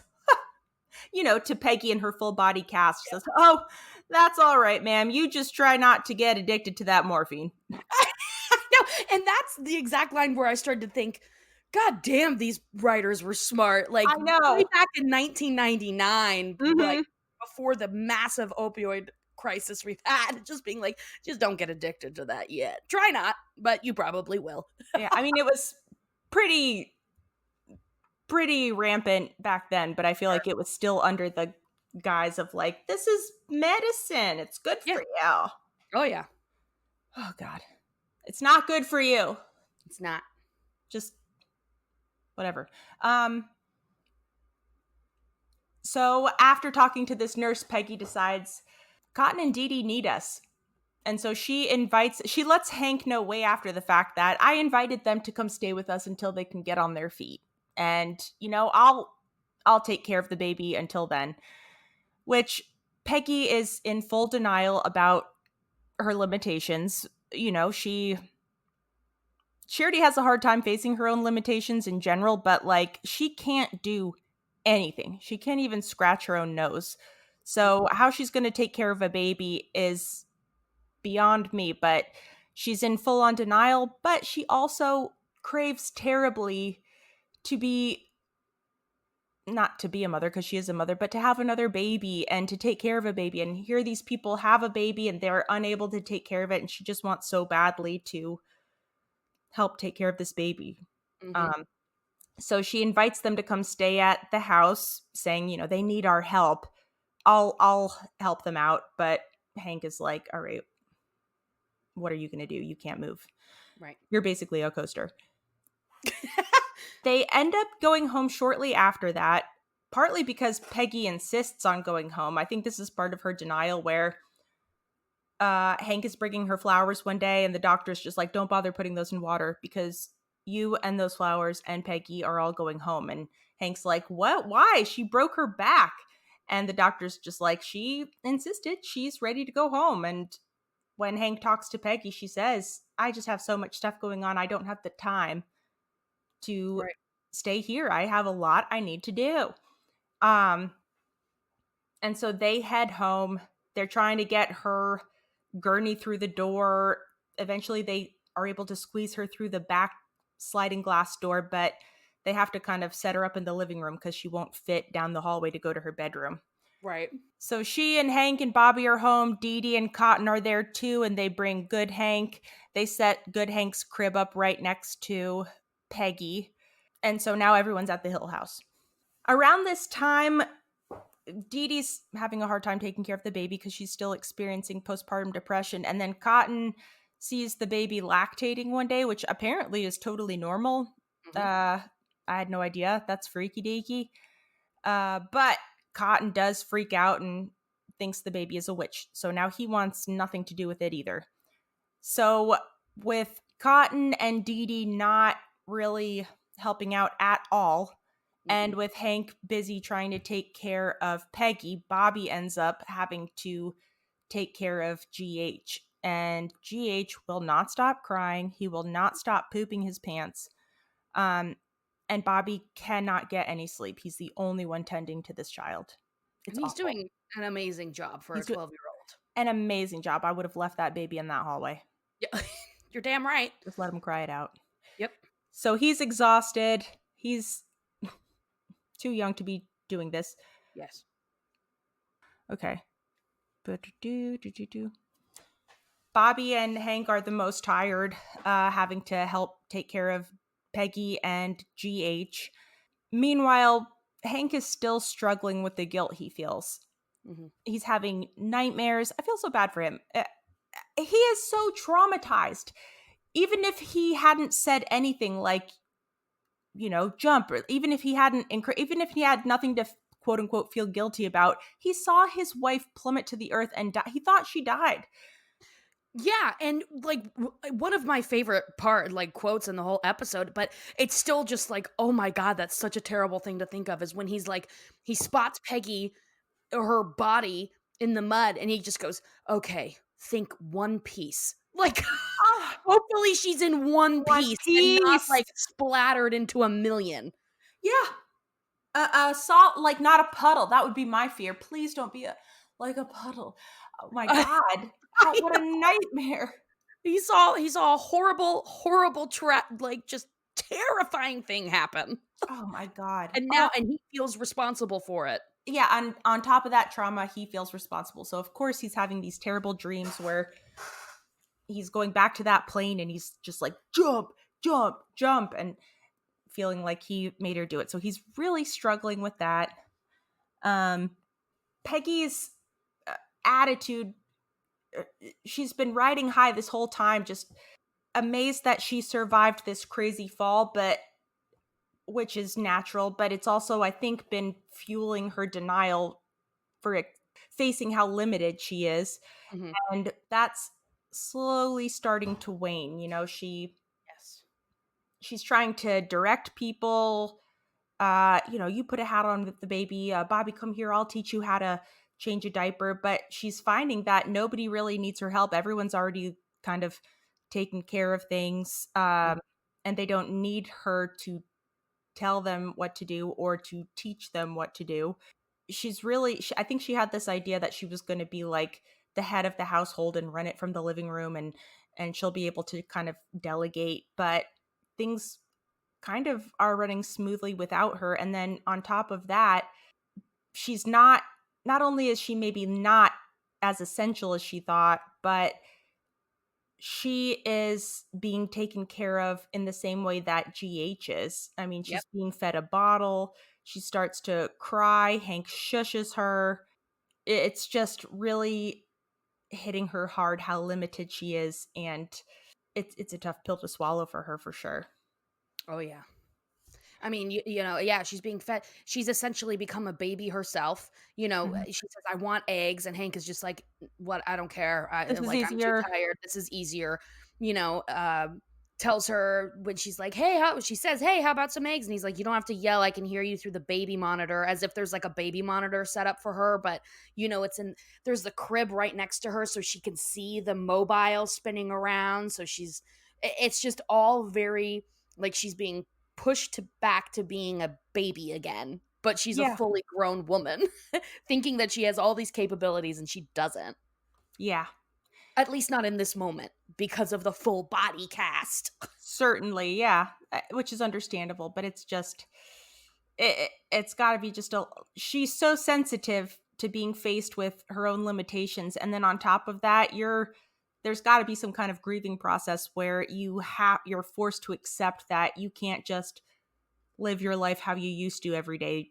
[SPEAKER 5] to Peggy in her full body cast, says, "Oh, that's all right, ma'am. You just try not to get addicted to that morphine."
[SPEAKER 1] No, and that's the exact line where I started to think, God damn, these writers were smart. Like,
[SPEAKER 5] I know.
[SPEAKER 1] way back in 1999,
[SPEAKER 5] Mhm.
[SPEAKER 1] like before the massive opioid crisis we've had, just being like, just don't get addicted to that yet. Try not, but you probably will.
[SPEAKER 5] Yeah, I mean, it was pretty rampant back then, but I feel like it was still under the guise of like, this is medicine. It's good
[SPEAKER 1] Yeah.
[SPEAKER 5] for you.
[SPEAKER 1] Oh, yeah.
[SPEAKER 5] Oh, God. It's not good for you.
[SPEAKER 1] It's not.
[SPEAKER 5] Just whatever. So after talking to this nurse, Peggy decides Cotton and Didi need us. And so she lets Hank know way after the fact that I invited them to come stay with us until they can get on their feet. And, I'll take care of the baby until then. Which Peggy is in full denial about her limitations. She already has a hard time facing her own limitations in general, but like she can't do anything. She can't even scratch her own nose. So how she's going to take care of a baby is beyond me, but she's in full on denial, but she also craves terribly not to be a mother because she is a mother, but to have another baby and to take care of a baby. And here these people have a baby and they're unable to take care of it. And she just wants so badly to help take care of this baby.
[SPEAKER 1] Mhm.
[SPEAKER 5] So she invites them to come stay at the house, saying, they need our help. I'll help them out. But Hank is like, all right, what are you going to do? You can't move.
[SPEAKER 1] Right.
[SPEAKER 5] You're basically a coaster. They end up going home shortly after that, partly because Peggy insists on going home. I think this is part of her denial where Hank is bringing her flowers one day and the doctor's just like, don't bother putting those in water because you and those flowers and Peggy are all going home. And Hank's like, what? Why? She broke her back. And the doctor's just like, she insisted. She's ready to go home. And when Hank talks to Peggy, she says, I just have so much stuff going on. I don't have the time to stay here. I have a lot I need to do. And so they head home. They're trying to get her gurney through the door. Eventually they are able to squeeze her through the back sliding glass door, but they have to kind of set her up in the living room because she won't fit down the hallway to go to her bedroom.
[SPEAKER 1] Right.
[SPEAKER 5] So she and Hank and Bobby are home. Didi and Cotton are there too, and they bring Good Hank. They set Good Hank's crib up right next to Peggy. And so now everyone's at the Hill house. Around this time, Didi's having a hard time taking care of the baby because she's still experiencing postpartum depression. And then Cotton sees the baby lactating one day, which apparently is totally normal. I had no idea. That's freaky deaky. But Cotton does freak out and thinks the baby is a witch. So now he wants nothing to do with it either. So with Cotton and Didi not really helping out at all, and with Hank busy trying to take care of Peggy, Bobby ends up having to take care of GH. And GH will not stop crying. He will not stop pooping his pants. And Bobby cannot get any sleep. He's the only one tending to this child.
[SPEAKER 1] And he's doing an amazing job for a 12-year-old.
[SPEAKER 5] An amazing job. I would have left that baby in that hallway.
[SPEAKER 1] Yeah, you're damn right.
[SPEAKER 5] Just let him cry it out.
[SPEAKER 1] Yep.
[SPEAKER 5] So he's exhausted. He's too young to be doing this.
[SPEAKER 1] Yes.
[SPEAKER 5] Okay. Bobby and Hank are the most tired, having to help take care of Peggy and GH. Meanwhile, Hank is still struggling with the guilt he feels. He's having nightmares. I feel so bad for him. He is so traumatized. Even if he hadn't said anything like, jump, or even if he had nothing to quote unquote feel guilty about. He saw his wife plummet to the earth and he thought she died.
[SPEAKER 1] Yeah, and like one of my favorite quotes in the whole episode, but it's still just like, oh my God, that's such a terrible thing to think of, is when he's like, he spots Peggy, her body in the mud, and he just goes, okay, think one piece. Like, hopefully she's in one piece and not like splattered into a million.
[SPEAKER 5] Yeah. Salt, like not a puddle. That would be my fear. Please don't be a puddle. Oh my God. What a nightmare.
[SPEAKER 1] He saw a horrible like just terrifying thing happen.
[SPEAKER 5] Oh my God.
[SPEAKER 1] And he feels responsible for it.
[SPEAKER 5] Yeah, and on top of that trauma, he feels responsible. So of course he's having these terrible dreams where he's going back to that plane and he's just like, jump, jump, jump, and feeling like he made her do it. So he's really struggling with that. Peggy's attitude, she's been riding high this whole time, just amazed that she survived this crazy fall, which is natural, but it's also, I think, been fueling her denial for facing how limited she is.
[SPEAKER 1] Mm-hmm.
[SPEAKER 5] And that's slowly starting to wane. She's trying to direct people. You put a hat on with the baby. Bobby, come here. I'll teach you how to change a diaper. But she's finding that nobody really needs her help. Everyone's already kind of taken care of things. And they don't need her to tell them what to do or to teach them what to do. I think she had this idea that she was going to be like the head of the household and run it from the living room, and she'll be able to kind of delegate, but things kind of are running smoothly without her. And then on top of that, she's not only is she maybe not as essential as she thought, but she is being taken care of in the same way that GH is. I mean, she's being fed a bottle. She starts to cry. Hank shushes her. It's just really hitting her hard how limited she is. And it's a tough pill to swallow for her, for sure.
[SPEAKER 1] Oh, yeah. I mean, she's being fed. She's essentially become a baby herself. She says, I want eggs. And Hank is just like, what? I don't care.
[SPEAKER 5] This is easier.
[SPEAKER 1] I'm too tired. This is easier. Tells her when she's like, she says, hey, how about some eggs? And he's like, you don't have to yell. I can hear you through the baby monitor, as if there's like a baby monitor set up for her. But, there's the crib right next to her so she can see the mobile spinning around. So it's just all very like she's being pushed back to being a baby again, but she's a fully grown woman thinking that she has all these capabilities and she doesn't.
[SPEAKER 5] Yeah.
[SPEAKER 1] At least not in this moment because of the full body cast.
[SPEAKER 5] Certainly, yeah, which is understandable, but it's just it's got to be just she's so sensitive to being faced with her own limitations, and then on top of that, there's got to be some kind of grieving process where you're forced to accept that you can't just live your life how you used to every day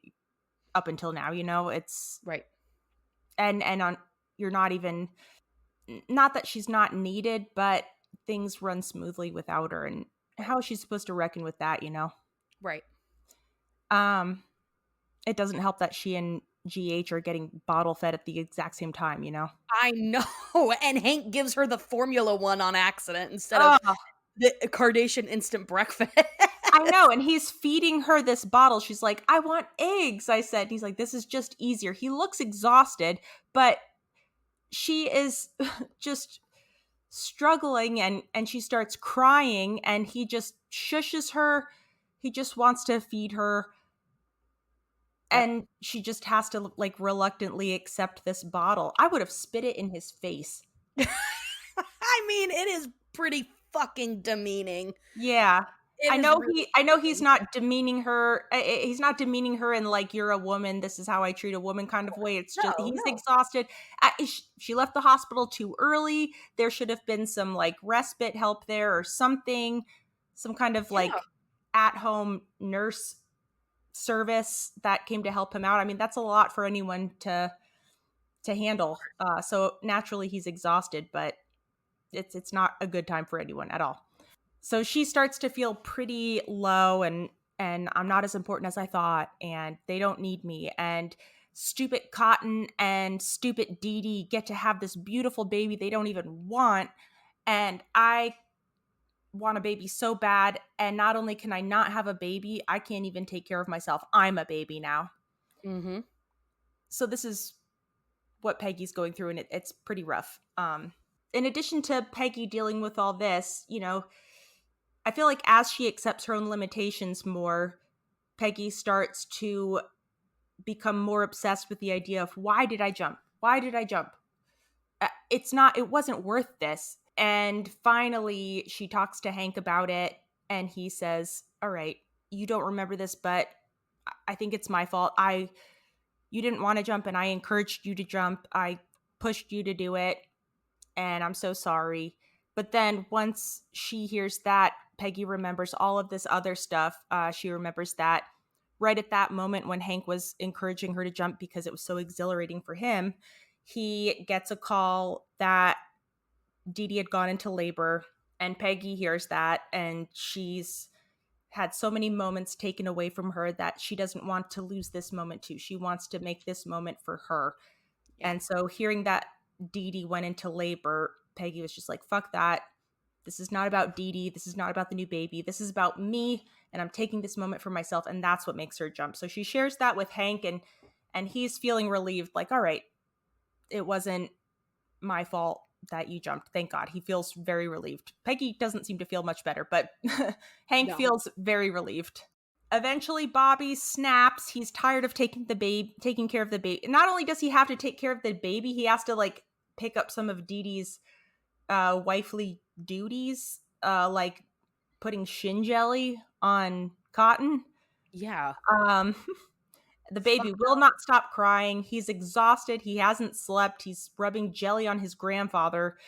[SPEAKER 5] up until now. It's
[SPEAKER 1] right.
[SPEAKER 5] And you're not even, not that she's not needed, but things run smoothly without her, and how is she supposed to reckon with that?
[SPEAKER 1] Right.
[SPEAKER 5] It doesn't help that she and GH are getting bottle fed at the exact same time,
[SPEAKER 1] I know. And Hank gives her the Formula One on accident instead of the Kardashian instant breakfast.
[SPEAKER 5] I know. And he's feeding her this bottle. She's like, I want eggs, I said. And he's like, this is just easier. He looks exhausted, but she is just struggling, and she starts crying, and he just shushes her. He just wants to feed her. And she just has to like reluctantly accept this bottle. I would have spit it in his face.
[SPEAKER 1] I mean, it is pretty fucking demeaning.
[SPEAKER 5] Yeah. I know he's not demeaning her. He's not demeaning her in like, you're a woman, this is how I treat a woman kind of way. It's just he's exhausted. She left the hospital too early. There should have been some like respite help there or something, some kind of like at-home nurse service that came to help him out. I mean, that's a lot for anyone to handle. So naturally he's exhausted, but it's not a good time for anyone at all. So she starts to feel pretty low, and and I'm not as important as I thought, and they don't need me, and stupid Cotton and stupid Didi get to have this beautiful baby they don't even want, and I want a baby so bad, and not only can I not have a baby, I can't even take care of myself. I'm a baby now.
[SPEAKER 1] Mm-hmm.
[SPEAKER 5] So this is what Peggy's going through, and it's pretty rough. In addition to Peggy dealing with all this, I feel like as she accepts her own limitations more, Peggy starts to become more obsessed with the idea of, why did I jump? Why did I jump? It wasn't worth this. And finally, she talks to Hank about it, and he says, all right, you don't remember this, but I think it's my fault. You didn't want to jump, and I encouraged you to jump. I pushed you to do it, and I'm so sorry. But then once she hears that, Peggy remembers all of this other stuff. She remembers that right at that moment when Hank was encouraging her to jump because it was so exhilarating for him, he gets a call that Didi had gone into labor, and Peggy hears that, and she's had so many moments taken away from her that she doesn't want to lose this moment too. She wants to make this moment for her. Yeah. And so hearing that Didi went into labor, Peggy was just like, fuck that. This is not about Didi. This is not about the new baby. This is about me, and I'm taking this moment for myself, and that's what makes her jump. So she shares that with Hank, and he's feeling relieved, like, all right, it wasn't my fault that you jumped. Thank God. He feels very relieved. Peggy doesn't seem to feel much better, but Hank feels very relieved. Eventually, Bobby snaps. He's tired of taking care of the baby. Not only does he have to take care of the baby, he has to like pick up some of Didi's wifely duties, like putting shin jelly on Cotton.
[SPEAKER 1] Yeah.
[SPEAKER 5] The baby will not stop crying. He's exhausted. He hasn't slept. He's rubbing jelly on his grandfather.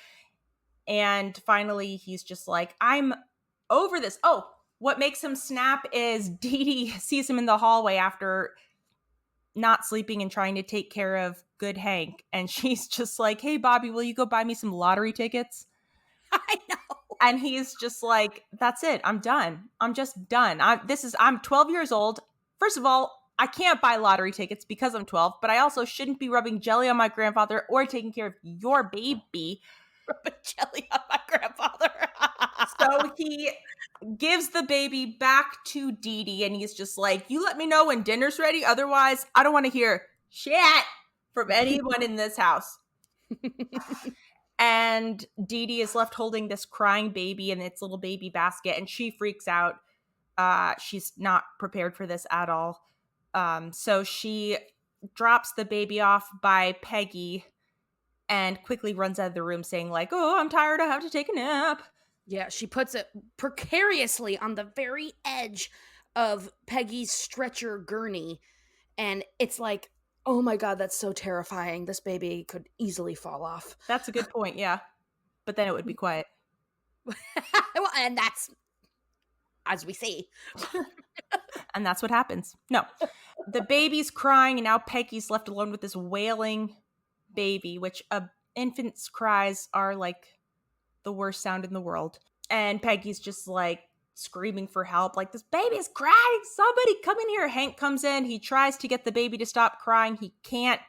[SPEAKER 5] And finally, he's just like, I'm over this. Oh, what makes him snap is Didi sees him in the hallway after not sleeping and trying to take care of good Hank. And she's just like, hey, Bobby, will you go buy me some lottery tickets?
[SPEAKER 1] I know.
[SPEAKER 5] And he's just like, that's it. I'm done. I'm just done. I'm 12 years old. First of all, I can't buy lottery tickets because I'm 12, but I also shouldn't be rubbing jelly on my grandfather or taking care of your baby.
[SPEAKER 1] Rubbing jelly on my grandfather.
[SPEAKER 5] So he gives the baby back to Didi, and he's just like, you let me know when dinner's ready. Otherwise, I don't want to hear shit from anyone in this house. And Didi is left holding this crying baby in its little baby basket, and she freaks out. She's not prepared for this at all. So she drops the baby off by Peggy and quickly runs out of the room saying like, oh, I'm tired. I have to take a nap.
[SPEAKER 1] Yeah, she puts it precariously on the very edge of Peggy's stretcher gurney. And it's like, oh my God, that's so terrifying. This baby could easily fall off.
[SPEAKER 5] That's a good point, yeah. But then it would be quiet.
[SPEAKER 1] Well, and that's, as we see.
[SPEAKER 5] And that's what happens. No. The baby's crying, and now Peggy's left alone with this wailing baby, which infant's cries are like the worst sound in the world. And Peggy's just like screaming for help, like, this baby's crying, somebody come in here. Hank comes in. He tries to get the baby to stop crying. He can't.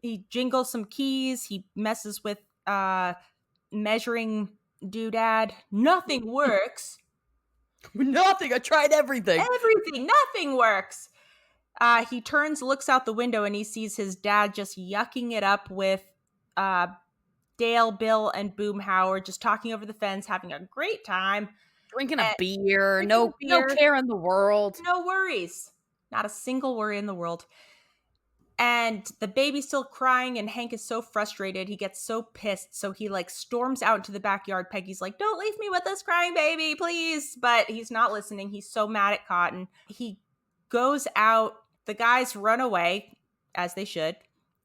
[SPEAKER 5] He jingles some keys. He messes with measuring doodad. Nothing works.
[SPEAKER 1] Nothing. I tried everything.
[SPEAKER 5] Nothing works. He turns, looks out the window, and he sees his dad just yucking it up with Dale, Bill, and Boomhauer, just talking over the fence, having a great time.
[SPEAKER 1] Drinking a beer. No care in the world.
[SPEAKER 5] No worries. Not a single worry in the world. And the baby's still crying, and Hank is so frustrated. He gets so pissed. So he like storms out into the backyard. Peggy's like, don't leave me with this crying baby, please. But he's not listening. He's so mad at Cotton. He goes out. The guys run away, as they should,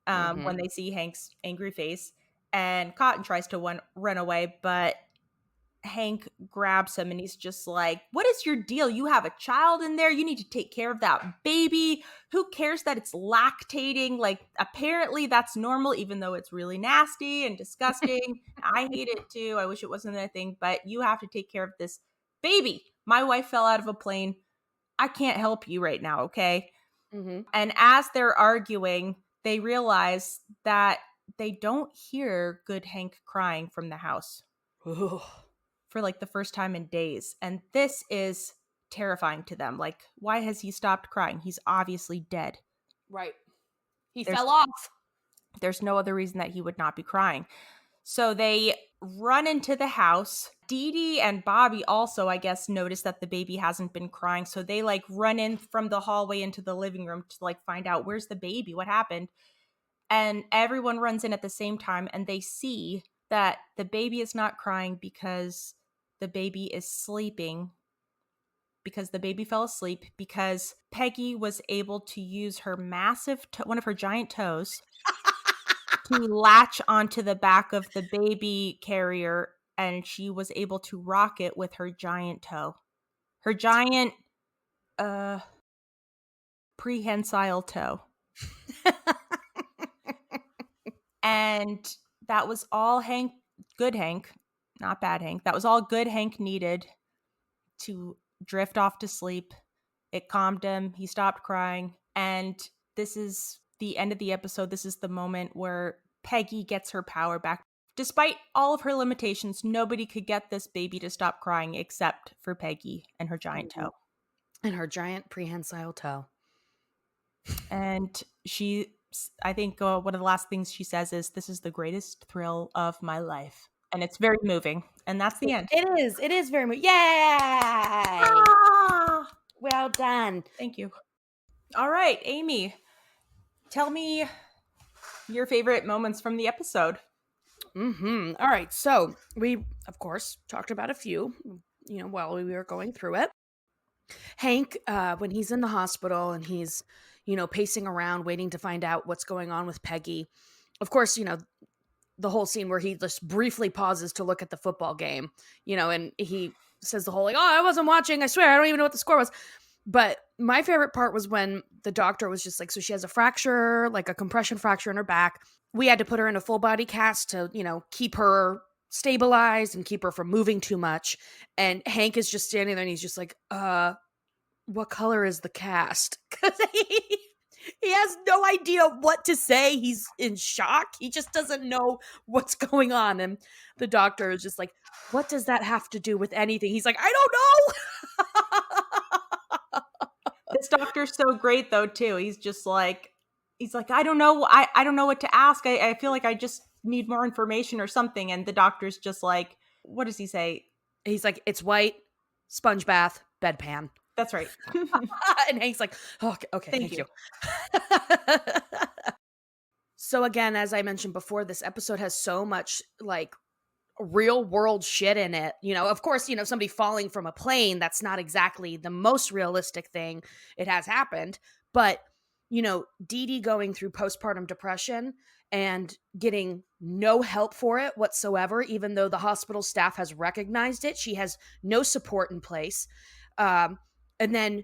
[SPEAKER 5] when they see Hank's angry face. And Cotton tries to run away, but Hank grabs him, and he's just like, what is your deal? You have a child in there. You need to take care of that baby. Who cares that it's lactating? Like, apparently that's normal, even though it's really nasty and disgusting. I hate it too. I wish it wasn't a thing, but you have to take care of this baby. My wife fell out of a plane. I can't help you right now, okay?
[SPEAKER 1] Mm-hmm.
[SPEAKER 5] And as they're arguing, they realize that they don't hear Good Hank crying from the house for like the first time in days. And this is terrifying to them. Like, why has he stopped crying? He's obviously dead.
[SPEAKER 1] Right. He
[SPEAKER 5] There's-
[SPEAKER 1] fell off.
[SPEAKER 5] There's no other reason that he would not be crying. So they run into the house. Didi and Bobby also, I guess, notice that the baby hasn't been crying. So they like run in from the hallway into the living room to like find out, where's the baby? What happened? And everyone runs in at the same time, and they see that the baby is not crying because the baby is sleeping, because the baby fell asleep, because Peggy was able to use her massive, one of her giant toes to latch onto the back of the baby carrier, and she was able to rock it with her giant toe. Her giant, prehensile toe. And that was all Good Hank, not bad Hank. That was all Good Hank needed to drift off to sleep. It calmed him. He stopped crying. And this is the end of the episode. This is the moment where Peggy gets her power back. Despite all of her limitations, nobody could get this baby to stop crying except for Peggy and her giant toe.
[SPEAKER 1] And her giant prehensile toe.
[SPEAKER 5] And I think one of the last things she says is, "This is the greatest thrill of my life." And it's very moving. And that's the end.
[SPEAKER 1] It is. It is very moving. Yay!
[SPEAKER 5] Ah!
[SPEAKER 1] Well done.
[SPEAKER 5] Thank you. All right, Amy, tell me your favorite moments from the episode.
[SPEAKER 1] Mm-hmm. All right. So we, of course, talked about a few, while we were going through it. Hank, when he's in the hospital and he's, pacing around waiting to find out what's going on with Peggy. Of course, the whole scene where he just briefly pauses to look at the football game, and he says the whole like, "Oh, I wasn't watching. I swear, I don't even know what the score was." But my favorite part was when the doctor was just like, so she has a fracture, like a compression fracture in her back. We had to put her in a full body cast to, keep her stabilized and keep her from moving too much. And Hank is just standing there and he's just like, what color is the cast? Because he has no idea what to say. He's in shock. He just doesn't know what's going on. And the doctor is just like, what does that have to do with anything? He's like, I don't know.
[SPEAKER 5] This doctor's so great though, too. He's like, I don't know. I don't know what to ask. I feel like I just need more information or something. And the doctor's just like, what does he say?
[SPEAKER 1] He's like, it's white, sponge bath, bedpan.
[SPEAKER 5] That's right.
[SPEAKER 1] And Hank's like, oh, okay, thank you. So again, as I mentioned before, this episode has so much like real world shit in it. Of course, somebody falling from a plane, that's not exactly the most realistic thing it has happened. But, Didi going through postpartum depression and getting no help for it whatsoever, even though the hospital staff has recognized it. She has no support in place. And then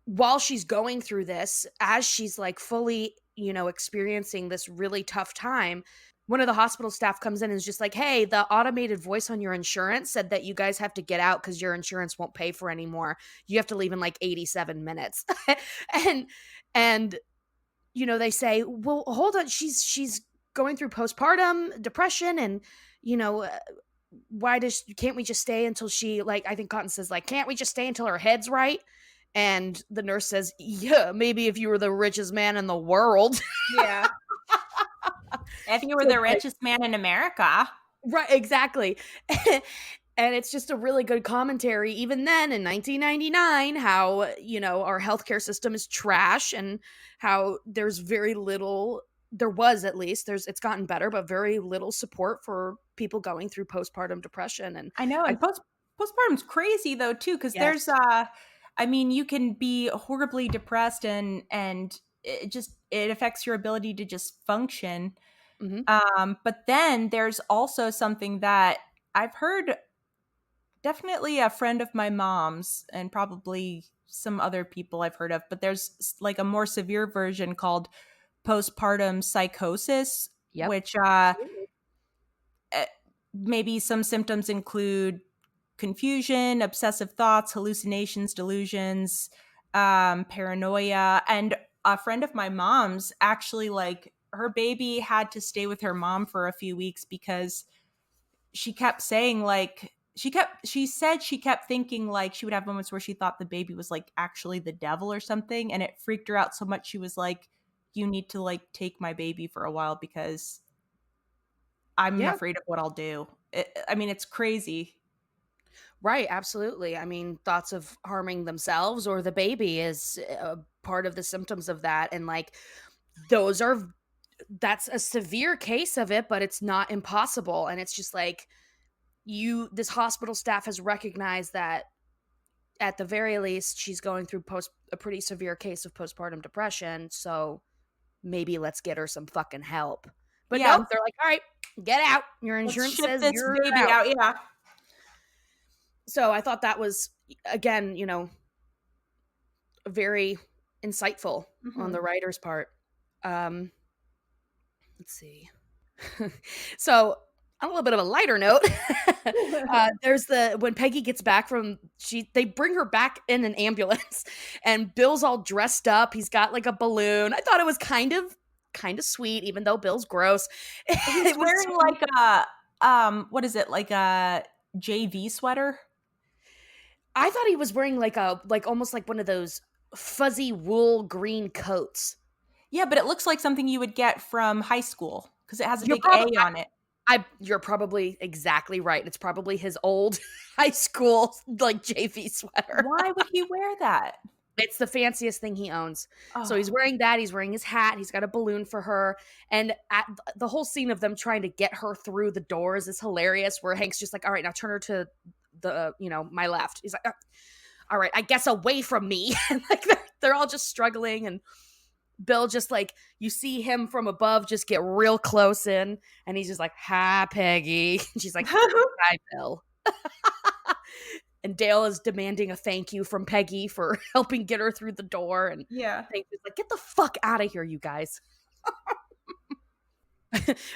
[SPEAKER 1] while she's going through this, as she's like fully, experiencing this really tough time, one of the hospital staff comes in and is just like, hey, the automated voice on your insurance said that you guys have to get out because your insurance won't pay for anymore. You have to leave in like 87 minutes. and they say, well, hold on. She's going through postpartum depression and, can't we just stay until she, like, I think Cotton says, like, can't we just stay until her head's right? And the nurse says, yeah, maybe if you were the richest man in the world.
[SPEAKER 5] Yeah. If you were the richest man in America.
[SPEAKER 1] Right, exactly. And it's just a really good commentary, even then in 1999, how, our healthcare system is trash and how there's very little, there was at least, it's gotten better, but very little support for people going through postpartum depression. And
[SPEAKER 5] I know, and postpartum's crazy though too, because there's you can be horribly depressed and it affects your ability to just function.
[SPEAKER 1] Mm-hmm.
[SPEAKER 5] But then there's also something that I've heard, definitely a friend of my mom's and probably some other people I've heard of, but there's like a more severe version called postpartum psychosis, which maybe some symptoms include confusion, obsessive thoughts, hallucinations, delusions, paranoia. And a friend of my mom's actually, like, her baby had to stay with her mom for a few weeks because she kept saying, like, she said she kept thinking, like, she would have moments where she thought the baby was, like, actually the devil or something, and it freaked her out so much she was like, you need to, like, take my baby for a while because I'm
[SPEAKER 1] Yeah.
[SPEAKER 5] afraid of what I'll do. I mean, it's crazy.
[SPEAKER 1] Right, absolutely. I mean, thoughts of harming themselves or the baby is a part of the symptoms of that. And like, those are, that's a severe case of it, but it's not impossible. And it's just like, this hospital staff has recognized that at the very least, she's going through a pretty severe case of postpartum depression. So maybe let's get her some fucking help. But
[SPEAKER 5] Yeah,
[SPEAKER 1] nope, they're like, all right, get out. Your
[SPEAKER 5] let's
[SPEAKER 1] insurance
[SPEAKER 5] ship
[SPEAKER 1] says
[SPEAKER 5] this
[SPEAKER 1] you're
[SPEAKER 5] baby
[SPEAKER 1] out.
[SPEAKER 5] out. Yeah.
[SPEAKER 1] So I thought that was, again, very insightful on the writer's part. Let's see. So on a little bit of a lighter note, there's when Peggy gets back they bring her back in an ambulance, and Bill's all dressed up. He's got like a balloon. I thought it was kind of sweet, even though Bill's gross.
[SPEAKER 5] He's wearing like what is it, like a JV sweater?
[SPEAKER 1] I thought he was wearing like almost like one of those fuzzy wool green coats.
[SPEAKER 5] Yeah, but it looks like something you would get from high school because it has a
[SPEAKER 1] You're
[SPEAKER 5] big
[SPEAKER 1] probably-
[SPEAKER 5] A on it.
[SPEAKER 1] You're probably exactly right. It's probably his old high school like JV sweater.
[SPEAKER 5] Why would he wear that?
[SPEAKER 1] It's the fanciest thing he owns.
[SPEAKER 5] Oh.
[SPEAKER 1] So he's wearing that. He's wearing his hat. He's got a balloon for her. And the whole scene of them trying to get her through the doors is hilarious, where Hank's just like, all right, now turn her to the, my left. He's like, all right, I guess away from me. And like they're all just struggling, and Bill just like, you see him from above just get real close in, and he's just like, hi, Peggy. And she's like, hi, Bill. And Dale is demanding a thank you from Peggy for helping get her through the door. And
[SPEAKER 5] Yeah.
[SPEAKER 1] Hank's like, get the fuck out of here, you guys.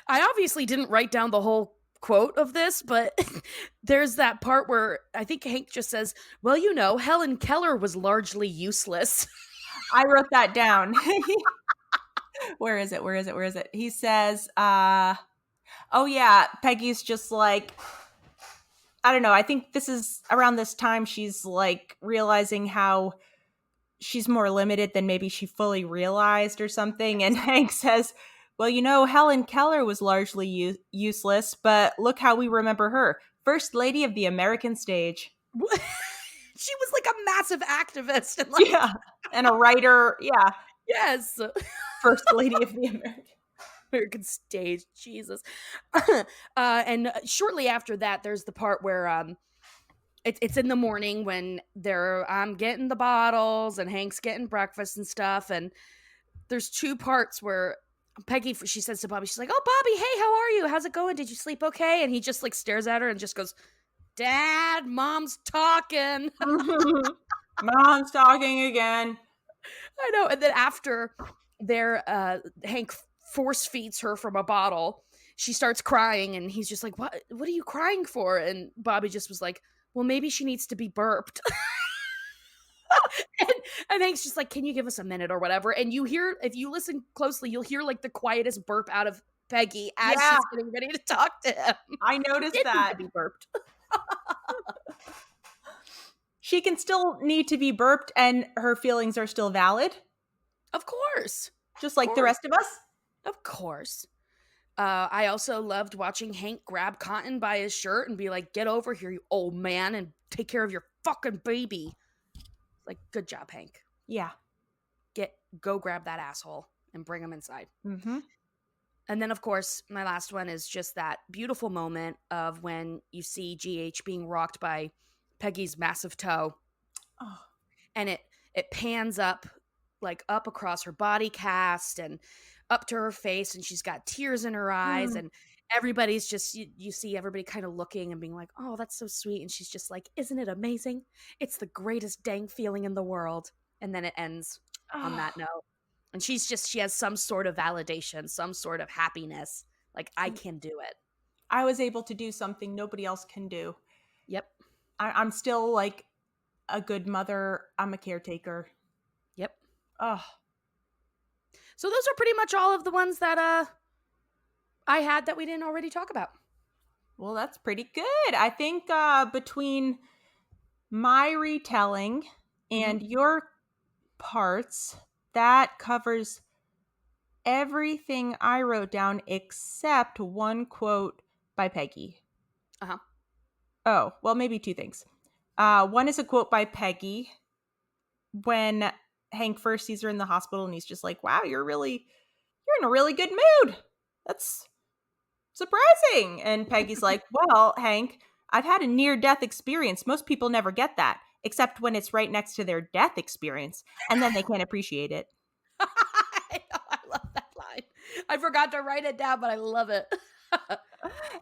[SPEAKER 1] I obviously didn't write down the whole quote of this, but there's that part where I think Hank just says, well, Helen Keller was largely useless.
[SPEAKER 5] I wrote that down. Where is it? He says, oh yeah, Peggy's just like, I don't know. I think this is around this time she's like realizing how she's more limited than maybe she fully realized or something. And Hank says, well, Helen Keller was largely useless, but look how we remember her. First lady of the American stage.
[SPEAKER 1] She was like a massive activist. And like,
[SPEAKER 5] yeah. And a writer. Yeah.
[SPEAKER 1] Yes.
[SPEAKER 5] First lady of the
[SPEAKER 1] American stage. Jesus. And shortly after that, there's the part where it's in the morning when I'm getting the bottles and Hank's getting breakfast and stuff. And there's two parts where Peggy, she says to Bobby, she's like, oh, Bobby, hey, how are you? How's it going? Did you sleep okay? And he just like stares at her and just goes, Dad, Mom's talking.
[SPEAKER 5] Mom's talking again.
[SPEAKER 1] I know. And then after Hank force feeds her from a bottle, she starts crying, and he's just like, what are you crying for? And Bobby just was like, well, maybe she needs to be burped. and Hank's just like, can you give us a minute or whatever? And you hear, if you listen closely, you'll hear like the quietest burp out of Peggy as she's getting ready to talk to him.
[SPEAKER 5] I noticed that.
[SPEAKER 1] Need to be burped.
[SPEAKER 5] She can still need to be burped and her feelings are still valid.
[SPEAKER 1] Of course.
[SPEAKER 5] Just like the rest of us.
[SPEAKER 1] Of course. I also loved watching Hank grab Cotton by his shirt and be like, get over here, you old man, and take care of your fucking baby. Like, good job, Hank.
[SPEAKER 5] Yeah.
[SPEAKER 1] Go grab that asshole and bring him inside.
[SPEAKER 5] Mm-hmm.
[SPEAKER 1] And then, of course, my last one is just that beautiful moment of when you see GH being rocked by Peggy's massive toe.
[SPEAKER 5] Oh.
[SPEAKER 1] And it pans up, like up across her body cast and up to her face, and she's got tears in her eyes, and everybody's just, you see everybody kind of looking and being like, oh, that's so sweet. And she's just like, isn't it amazing? It's the greatest dang feeling in the world. And then it ends on that note. And she has some sort of validation, some sort of happiness. Like, I can do it.
[SPEAKER 5] I was able to do something nobody else can do.
[SPEAKER 1] Yep.
[SPEAKER 5] I'm still like a good mother. I'm a caretaker. Oh,
[SPEAKER 1] So those are pretty much all of the ones that I had that we didn't already talk about.
[SPEAKER 5] well, that's pretty good. I think between my retelling and your parts, that covers everything I wrote down except one quote by Peggy.
[SPEAKER 1] Uh-huh.
[SPEAKER 5] Oh, well, maybe two things. One is a quote by Peggy when Hank first sees her in the hospital, and he's just like, "Wow, you're in a really good mood. That's surprising." And Peggy's like, "Well, Hank, I've had a near-death experience. Most people never get that, except when it's right next to their death experience, and then they can't appreciate it."
[SPEAKER 1] I know, I love that line. I forgot to write it down, but I love it.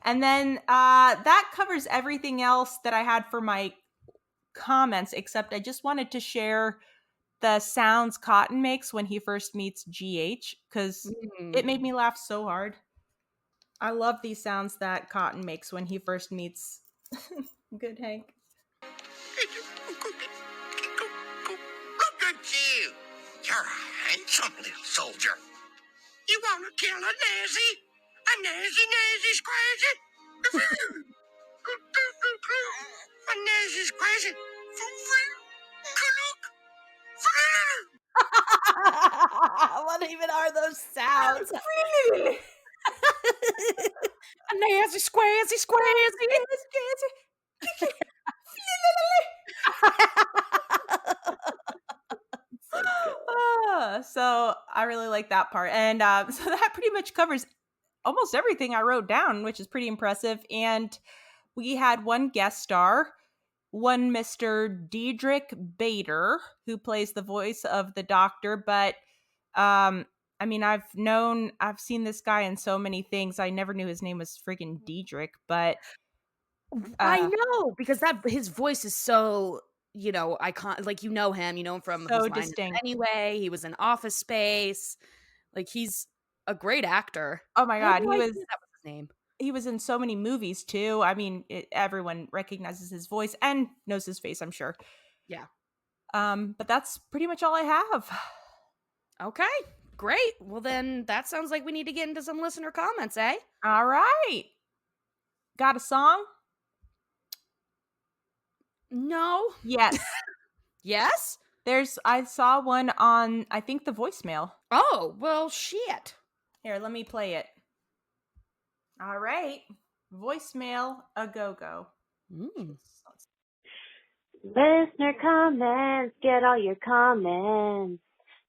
[SPEAKER 5] And then that covers everything else that I had for my comments, except I just wanted to share the sounds Cotton makes when he first meets GH, because it made me laugh so hard. I love these sounds that Cotton makes when he first meets Good Hank.
[SPEAKER 2] Look at you. You're a handsome little soldier. You want to kill a Nazi? A Nazi's crazy. A Nazi's crazy.
[SPEAKER 1] What even are those sounds? A nasty squazzy squazzy.
[SPEAKER 5] So I really like that part. And so that pretty much covers almost everything I wrote down, which is pretty impressive. And we had one guest star, one Mr. Diedrich Bader, who plays the voice of the doctor. But I mean, I've seen this guy in so many things. I never knew his name was friggin' Diedrich, but
[SPEAKER 1] I know, because his voice is so, iconic. Like, him from
[SPEAKER 5] so
[SPEAKER 1] Whose Line Is It
[SPEAKER 5] distinct.
[SPEAKER 1] Anyway. He was in Office Space. Like, he's a great actor.
[SPEAKER 5] Oh my God,
[SPEAKER 1] That was his name.
[SPEAKER 5] He was in so many movies too. I mean, everyone recognizes his voice and knows his face, I'm sure.
[SPEAKER 1] Yeah.
[SPEAKER 5] But that's pretty much all I have.
[SPEAKER 1] Okay, great. Well, then that sounds like we need to get into some listener comments, eh?
[SPEAKER 5] All right. Got a song?
[SPEAKER 1] No.
[SPEAKER 5] Yes.
[SPEAKER 1] Yes?
[SPEAKER 5] I saw one on, I think, the voicemail.
[SPEAKER 1] Oh, well, shit.
[SPEAKER 5] Here, let me play it. All right. Voicemail a go-go.
[SPEAKER 7] Listener comments, get all your comments.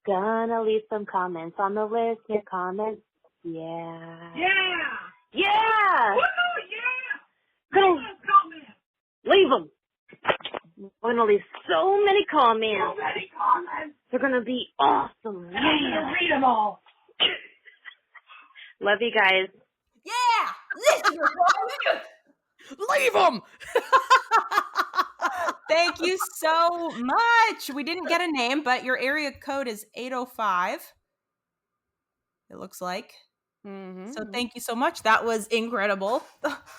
[SPEAKER 7] Gonna leave some comments on the listener comments. Yeah. Yeah!
[SPEAKER 2] Woo, yeah!
[SPEAKER 7] Go,
[SPEAKER 2] Comments.
[SPEAKER 7] leave them. We're gonna leave so many comments.
[SPEAKER 2] So many comments.
[SPEAKER 7] They're gonna be awesome.
[SPEAKER 2] I'm gonna read them all.
[SPEAKER 7] Love you guys.
[SPEAKER 5] Yeah! Listener comments!
[SPEAKER 1] Leave them!
[SPEAKER 5] Thank you so much. We didn't get a name, but your area code is 805. It looks like. So thank you so much. That was incredible.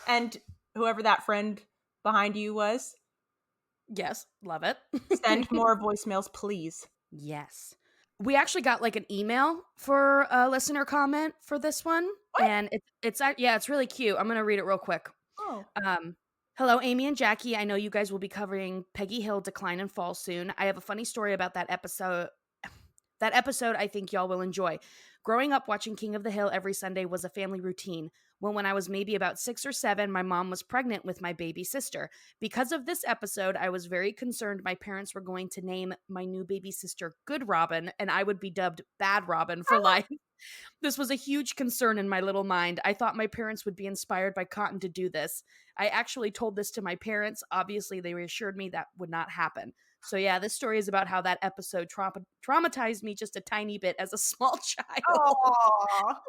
[SPEAKER 5] And whoever that friend behind you was.
[SPEAKER 1] Yes, love it.
[SPEAKER 5] Send more voicemails, please.
[SPEAKER 1] Yes. We actually got like an email for a listener comment for this one.
[SPEAKER 5] What?
[SPEAKER 1] And it's really cute. I'm going to read it real quick.
[SPEAKER 5] Oh.
[SPEAKER 1] Hello, Amy and Jackie. I know you guys will be covering Peggy Hill Decline and Fall soon. I have a funny story about that episode. That episode I think y'all will enjoy. Growing up watching King of the Hill every Sunday was a family routine. When I was maybe about 6 or 7, my mom was pregnant with my baby sister. Because of this episode, I was very concerned my parents were going to name my new baby sister Good Robin, and I would be dubbed Bad Robin for life. This was a huge concern in my little mind. I thought my parents would be inspired by Cotton to do this. I actually told this to my parents. Obviously, they reassured me that would not happen. So yeah, this story is about how that episode traumatized me just a tiny bit as a small child.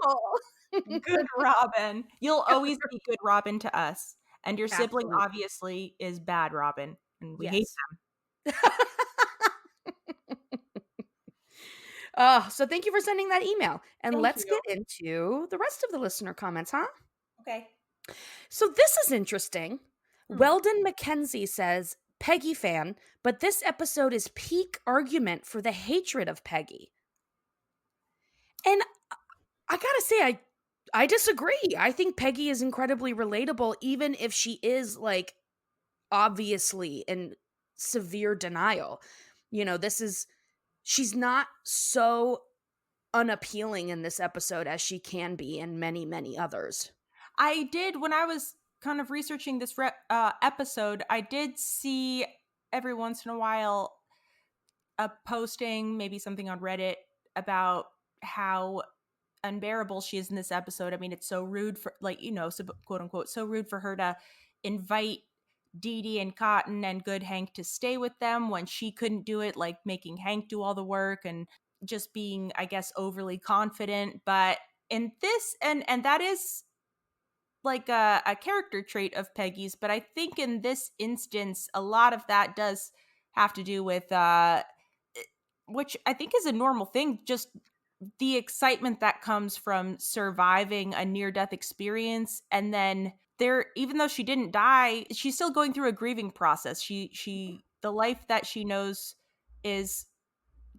[SPEAKER 5] Oh, Good Robin. You'll always be Good Robin to us. And your sibling
[SPEAKER 1] Absolutely.
[SPEAKER 5] obviously is Bad Robin. And we hate them.
[SPEAKER 1] So thank you for sending that email. And
[SPEAKER 5] Thank
[SPEAKER 1] let's
[SPEAKER 5] you.
[SPEAKER 1] get into the rest of the listener comments, huh?
[SPEAKER 5] Okay.
[SPEAKER 1] So this is interesting. Weldon McKenzie says, Peggy fan, but this episode is peak argument for the hatred of Peggy. And I gotta say, I disagree. I think Peggy is incredibly relatable, even if she is like obviously in severe denial. She's not so unappealing in this episode as she can be in many, many others.
[SPEAKER 5] I did, when I was kind of researching this episode, I did see every once in a while a posting, maybe something on Reddit, about how unbearable she is in this episode. I mean, it's so rude for, like, so, quote unquote, so rude for her to invite Didi and Cotton and Good Hank to stay with them when she couldn't do it, like making Hank do all the work and just being, I guess, overly confident. But in this, and that is like a character trait of Peggy's, but I think in this instance, a lot of that does have to do with, which I think is a normal thing, just the excitement that comes from surviving a near-death experience. And then even though she didn't die, she's still going through a grieving process. The life that she knows is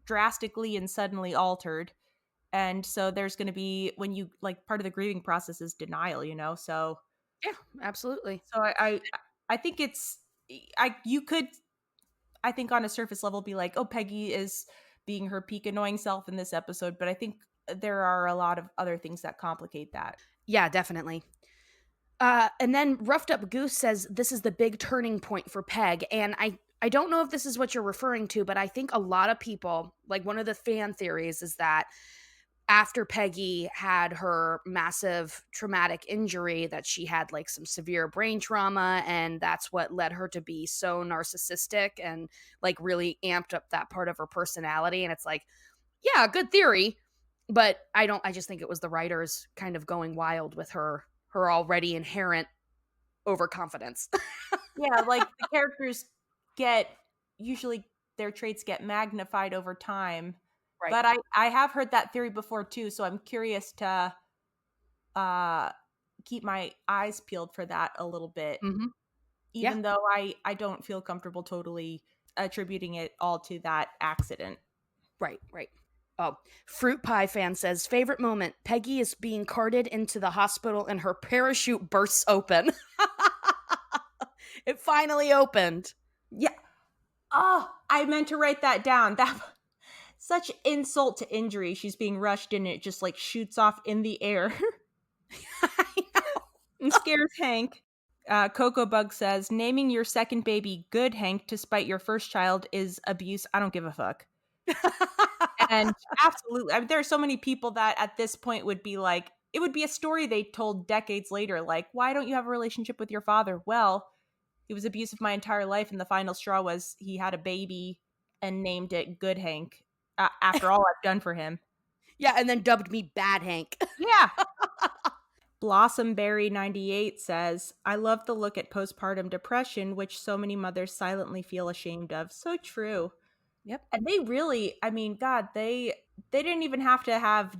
[SPEAKER 5] drastically and suddenly altered. And so there's going to be, when you, like, part of the grieving process is denial, so.
[SPEAKER 1] Yeah, absolutely.
[SPEAKER 5] So I think you could, I think on a surface level, be like, oh, Peggy is being her peak annoying self in this episode. But I think there are a lot of other things that complicate that.
[SPEAKER 1] Yeah, definitely. And then Roughed Up Goose says this is the big turning point for Peg. And I don't know if this is what you're referring to, but I think a lot of people, like, one of the fan theories is that after Peggy had her massive traumatic injury, that she had like some severe brain trauma, and that's what led her to be so narcissistic and like really amped up that part of her personality. And it's like, yeah, good theory, but I just think it was the writers kind of going wild with her already inherent overconfidence.
[SPEAKER 5] Yeah, like the characters usually their traits get magnified over time. Right. But I have heard that theory before too, so I'm curious to keep my eyes peeled for that a little bit.
[SPEAKER 1] Mm-hmm.
[SPEAKER 5] Even though I don't feel comfortable totally attributing it all to that accident.
[SPEAKER 1] Right. Oh, Fruit Pie fan says, favorite moment, Peggy is being carted into the hospital and her parachute bursts open. It finally opened.
[SPEAKER 5] Yeah. Oh, I meant to write that down. That such insult to injury. She's being rushed and it just like shoots off in the air.
[SPEAKER 1] I know.
[SPEAKER 5] And scares Hank. Coco Bug says, naming your second baby Good Hank to spite your first child is abuse. I don't give a fuck. And absolutely, I mean, there are so many people that at this point would be like, it would be a story they told decades later, like, why don't you have a relationship with your father? Well, he was abusive my entire life, and the final straw was he had a baby and named it Good Hank after all I've done for him.
[SPEAKER 1] Yeah, and then dubbed me Bad Hank.
[SPEAKER 5] Yeah. Blossomberry98 says, I love the look at postpartum depression, which so many mothers silently feel ashamed of. So true.
[SPEAKER 1] Yep.
[SPEAKER 5] And they really, I mean, God, they didn't even have to have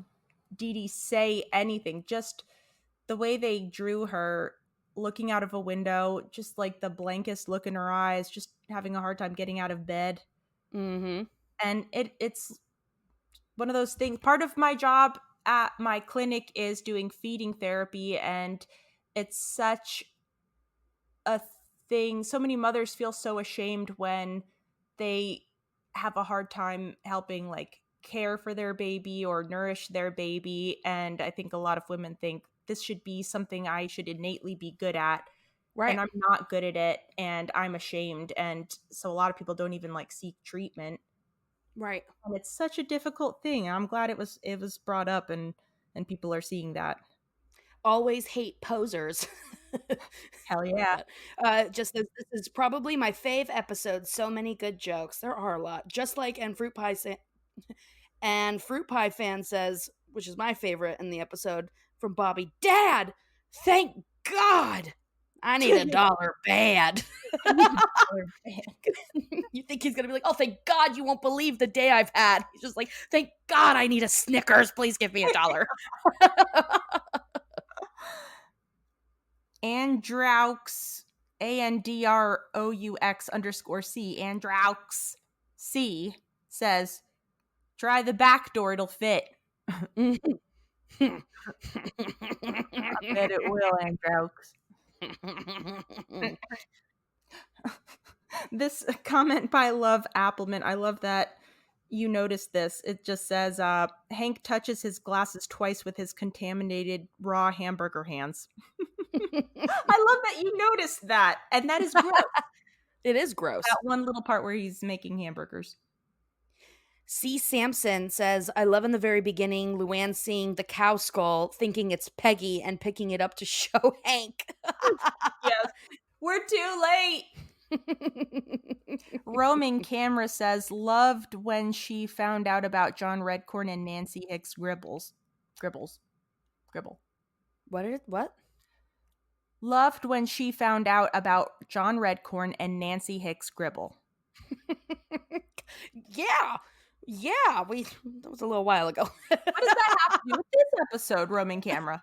[SPEAKER 5] Didi say anything. Just the way they drew her looking out of a window, just like the blankest look in her eyes, just having a hard time getting out of bed.
[SPEAKER 1] Mm-hmm.
[SPEAKER 5] And it's one of those things. Part of my job at my clinic is doing feeding therapy, and it's such a thing. So many mothers feel so ashamed when they have a hard time helping like care for their baby or nourish their baby. And I think a lot of women think this should be something I should innately be good at. Right. And I'm not good at it, and I'm ashamed. And so a lot of people don't even like seek treatment.
[SPEAKER 1] Right.
[SPEAKER 5] And it's such a difficult thing. I'm glad it was brought up and people are seeing that.
[SPEAKER 1] Always hate posers.
[SPEAKER 5] Hell yeah.
[SPEAKER 1] Just this is probably my fave episode. So many good jokes. There are a lot. Just like Fruit Pie fan says, which is my favorite in the episode from Bobby, Dad, thank God. I need $1 bad. You think he's gonna be like, oh, thank God you won't believe the day I've had. He's just like, thank God I need a Snickers. Please give me $1.
[SPEAKER 5] Andraux ANDROUX_C, Androux C, says, try the back door, it'll fit. I bet it will, Androux. This comment by Love Appleman, I love that you noticed this. It just says, Hank touches his glasses twice with his contaminated raw hamburger hands. I love that you noticed that. And that is gross.
[SPEAKER 1] It is gross.
[SPEAKER 5] That one little part where he's making hamburgers.
[SPEAKER 1] C. Sampson says, I love in the very beginning, Luann seeing the cow skull, thinking it's Peggy, and picking it up to show Hank.
[SPEAKER 5] Yes. We're too late. Roaming Camera says, loved when she found out about John Redcorn and Nancy Hicks Gribble.
[SPEAKER 1] What?
[SPEAKER 5] Loved when she found out about John Redcorn and Nancy Hicks Gribble.
[SPEAKER 1] Yeah, that was a little while ago.
[SPEAKER 5] What does that have to do with this episode, Roaming Camera?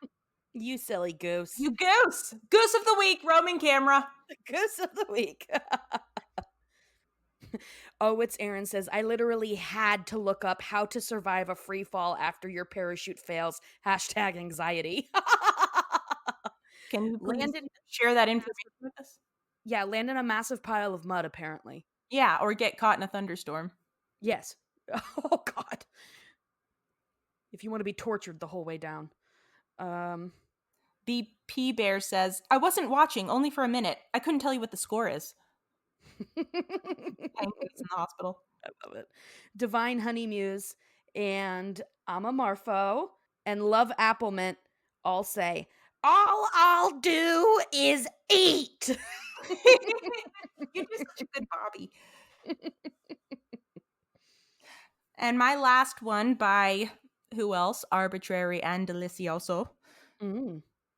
[SPEAKER 1] You silly goose.
[SPEAKER 5] You goose! Goose of the week, Roaming Camera.
[SPEAKER 1] Goose of the week. Oh, it's Aaron says, I literally had to look up how to survive a free fall after your parachute fails. #anxiety.
[SPEAKER 5] Can you please share that information with us?
[SPEAKER 1] Yeah, land in a massive pile of mud, apparently.
[SPEAKER 5] Yeah, or get caught in a thunderstorm.
[SPEAKER 1] Yes. Oh, God. If you want to be tortured the whole way down.
[SPEAKER 5] BP Bear says, I wasn't watching, only for a minute. I couldn't tell you what the score is. In the hospital.
[SPEAKER 1] I love it. Divine Honey Muse and I'm a Marfo and Love Applement all say, all I'll do is eat.
[SPEAKER 5] You're just such a good Bobby. And my last one by who else? Arbitrary and Delicioso.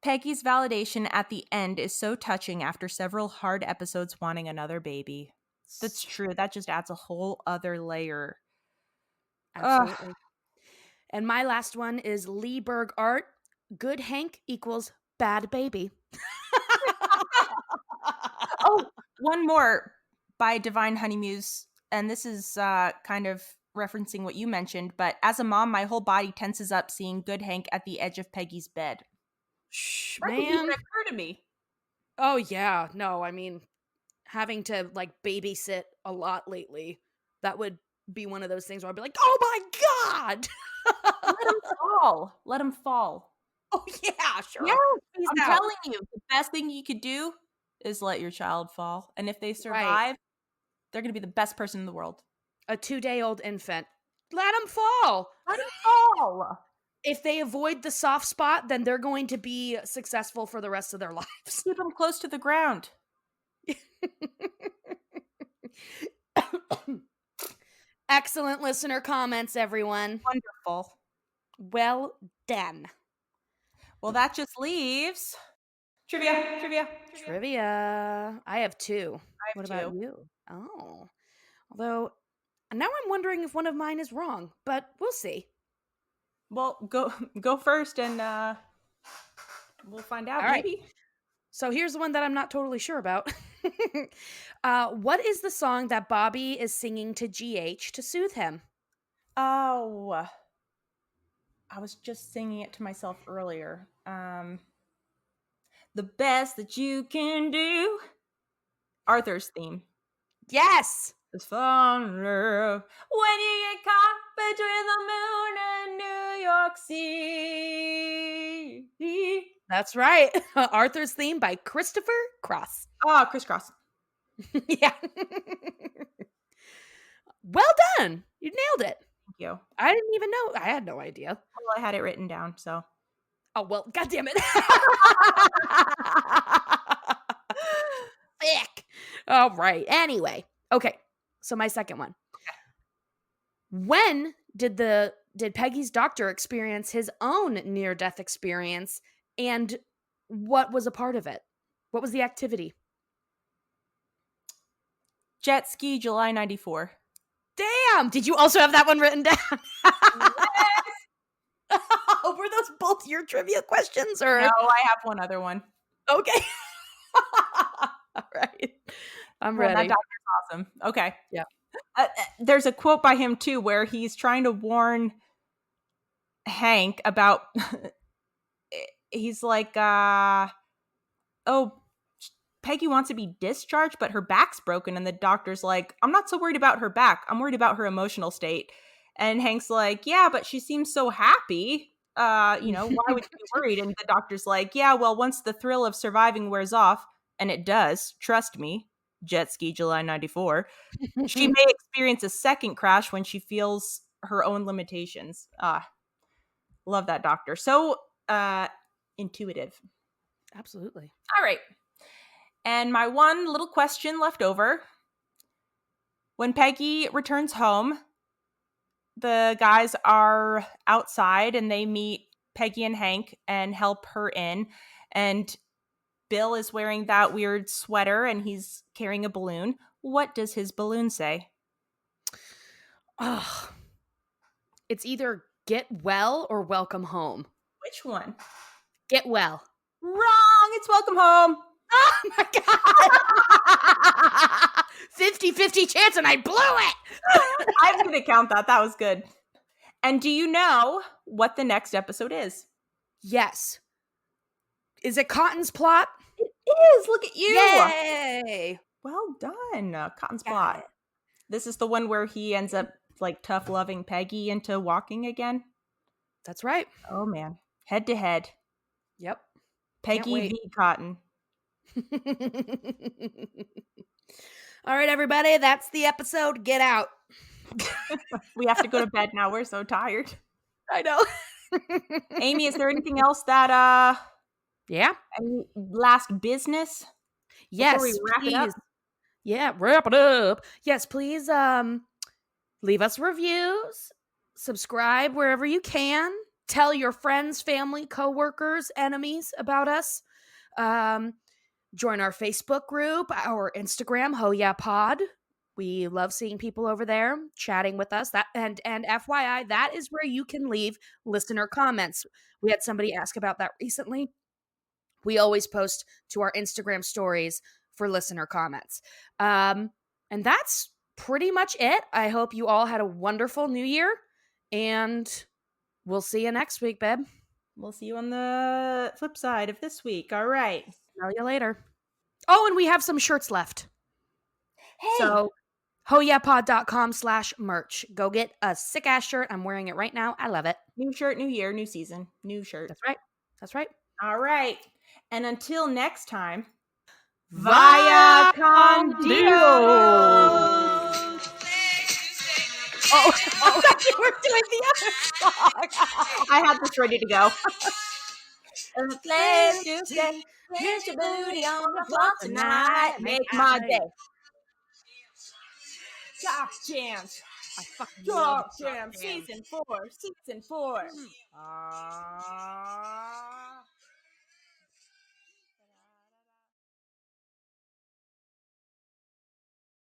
[SPEAKER 5] Peggy's validation at the end is so touching after several hard episodes wanting another baby. That's true. That just adds a whole other layer.
[SPEAKER 1] Absolutely. And my last one is Lee Berg Art. Good Hank equals bad baby.
[SPEAKER 5] Oh, one more by Divine Honey Muse. And this is kind of referencing what you mentioned. But as a mom, my whole body tenses up seeing Good Hank at the edge of Peggy's bed.
[SPEAKER 1] Shh,
[SPEAKER 5] that
[SPEAKER 1] man.
[SPEAKER 5] didn't even occur to me.
[SPEAKER 1] Oh, yeah. No, I mean, having to like babysit a lot lately, that would be one of those things where I'd be like, oh my God.
[SPEAKER 5] Let him fall.
[SPEAKER 1] Oh, yeah, sure.
[SPEAKER 5] Yeah, I'm telling you, the best thing you could do is let your child fall. And if they survive, they're going to be the best person in the world.
[SPEAKER 1] A 2-day-old infant. Let them fall.
[SPEAKER 5] Let them fall.
[SPEAKER 1] If they avoid the soft spot, then they're going to be successful for the rest of their lives.
[SPEAKER 5] Keep them close to the ground.
[SPEAKER 1] Excellent listener comments, everyone.
[SPEAKER 5] Wonderful.
[SPEAKER 1] Well done.
[SPEAKER 5] Well, that just leaves trivia.
[SPEAKER 1] I have 2. What about you? Oh. Although, now I'm wondering if one of mine is wrong, but we'll see.
[SPEAKER 5] Well, go first and we'll find out.
[SPEAKER 1] All right.
[SPEAKER 5] Maybe.
[SPEAKER 1] So here's the one that I'm not totally sure about. What is the song that Bobby is singing to GH to soothe him?
[SPEAKER 5] Oh, I was just singing it to myself earlier. The best that you can do. Arthur's theme.
[SPEAKER 1] Yes.
[SPEAKER 5] It's fun when you get caught between the moon and New York City.
[SPEAKER 1] That's right. Arthur's theme by Christopher Cross.
[SPEAKER 5] Oh, Crisscross.
[SPEAKER 1] Yeah. Well done. You nailed it.
[SPEAKER 5] Thank you.
[SPEAKER 1] I didn't even know. I had no idea.
[SPEAKER 5] Well, I had it written down, so.
[SPEAKER 1] Oh, well, God damn it. Thick. All right. Anyway. Okay. So my second one.
[SPEAKER 5] Okay.
[SPEAKER 1] When did Peggy's doctor experience his own near-death experience, and what was a part of it? What was the activity?
[SPEAKER 5] Jet ski, July 94.
[SPEAKER 1] Damn! Did you also have that one written down? Were those both your trivia questions? Or
[SPEAKER 5] no, I have one other one.
[SPEAKER 1] Okay. All right. I'm
[SPEAKER 5] Man, that
[SPEAKER 1] ready.
[SPEAKER 5] doctor's awesome. Okay.
[SPEAKER 1] Yeah.
[SPEAKER 5] There's a quote by him too where he's trying to warn Hank about he's like oh, Peggy wants to be discharged but her back's broken, and the doctor's like, I'm not so worried about her back, I'm worried about her emotional state. And Hank's like, yeah, but she seems so happy, why would you be worried? And the doctor's like, yeah, well, once the thrill of surviving wears off, and it does, trust me, jet ski July 94, she may experience a second crash when she feels her own limitations. Love that doctor. So intuitive.
[SPEAKER 1] Absolutely.
[SPEAKER 5] All right. And my one little question left over. When Peggy returns home, the guys are outside and they meet Peggy and Hank and help her in. And Bill is wearing that weird sweater and he's carrying a balloon. What does his balloon say?
[SPEAKER 1] Oh, it's either get well or welcome home.
[SPEAKER 5] Which one?
[SPEAKER 1] Get well.
[SPEAKER 5] Wrong. It's welcome home.
[SPEAKER 1] Oh my God. 50-50 chance and I blew it.
[SPEAKER 5] I'm going to count that. That was good. And do you know what the next episode is?
[SPEAKER 1] Yes. Is it Cotton's plot?
[SPEAKER 5] It is. Look at you.
[SPEAKER 1] Yay.
[SPEAKER 5] Well done. Cotton's
[SPEAKER 1] Got
[SPEAKER 5] plot.
[SPEAKER 1] it.
[SPEAKER 5] This is the one where he ends up like tough loving Peggy into walking again.
[SPEAKER 1] That's right.
[SPEAKER 5] Oh man. Head to head.
[SPEAKER 1] Yep.
[SPEAKER 5] Peggy
[SPEAKER 1] wait.
[SPEAKER 5] v. Cotton.
[SPEAKER 1] All right, everybody. That's the episode. Get out.
[SPEAKER 5] We have to go to bed now. We're so tired.
[SPEAKER 1] I know.
[SPEAKER 5] Amy, is there anything else that
[SPEAKER 1] Yeah.
[SPEAKER 5] any last business?
[SPEAKER 1] Yes.
[SPEAKER 5] Before we wrap it up?
[SPEAKER 1] Yeah, wrap it up. Yes, please leave us reviews, subscribe wherever you can, tell your friends, family, coworkers, enemies about us. Join our Facebook group, our Instagram, Ho Yeah Pod. We love seeing people over there chatting with us. That and FYI, that is where you can leave listener comments. We had somebody ask about that recently. We always post to our Instagram stories for listener comments. And that's pretty much it. I hope you all had a wonderful new year, and we'll see you next week, babe.
[SPEAKER 5] We'll see you on the flip side of this week. All right.
[SPEAKER 1] Smell you later. Oh, and we have some shirts left.
[SPEAKER 5] Hey.
[SPEAKER 1] So, hoyapod.com/merch. Go get a sick-ass shirt. I'm wearing it right now. I love it.
[SPEAKER 5] New shirt, new year, new season, new shirt.
[SPEAKER 1] That's right. That's right.
[SPEAKER 5] All right. And until next time, via con Dios. Oh, I thought you were doing the other song. I had this ready to go. A place to stay. Here's your booty on the floor tonight. Make my day. Top Jams.
[SPEAKER 1] I fucking
[SPEAKER 5] Top
[SPEAKER 1] love
[SPEAKER 5] Jam. Season 4. Season 4.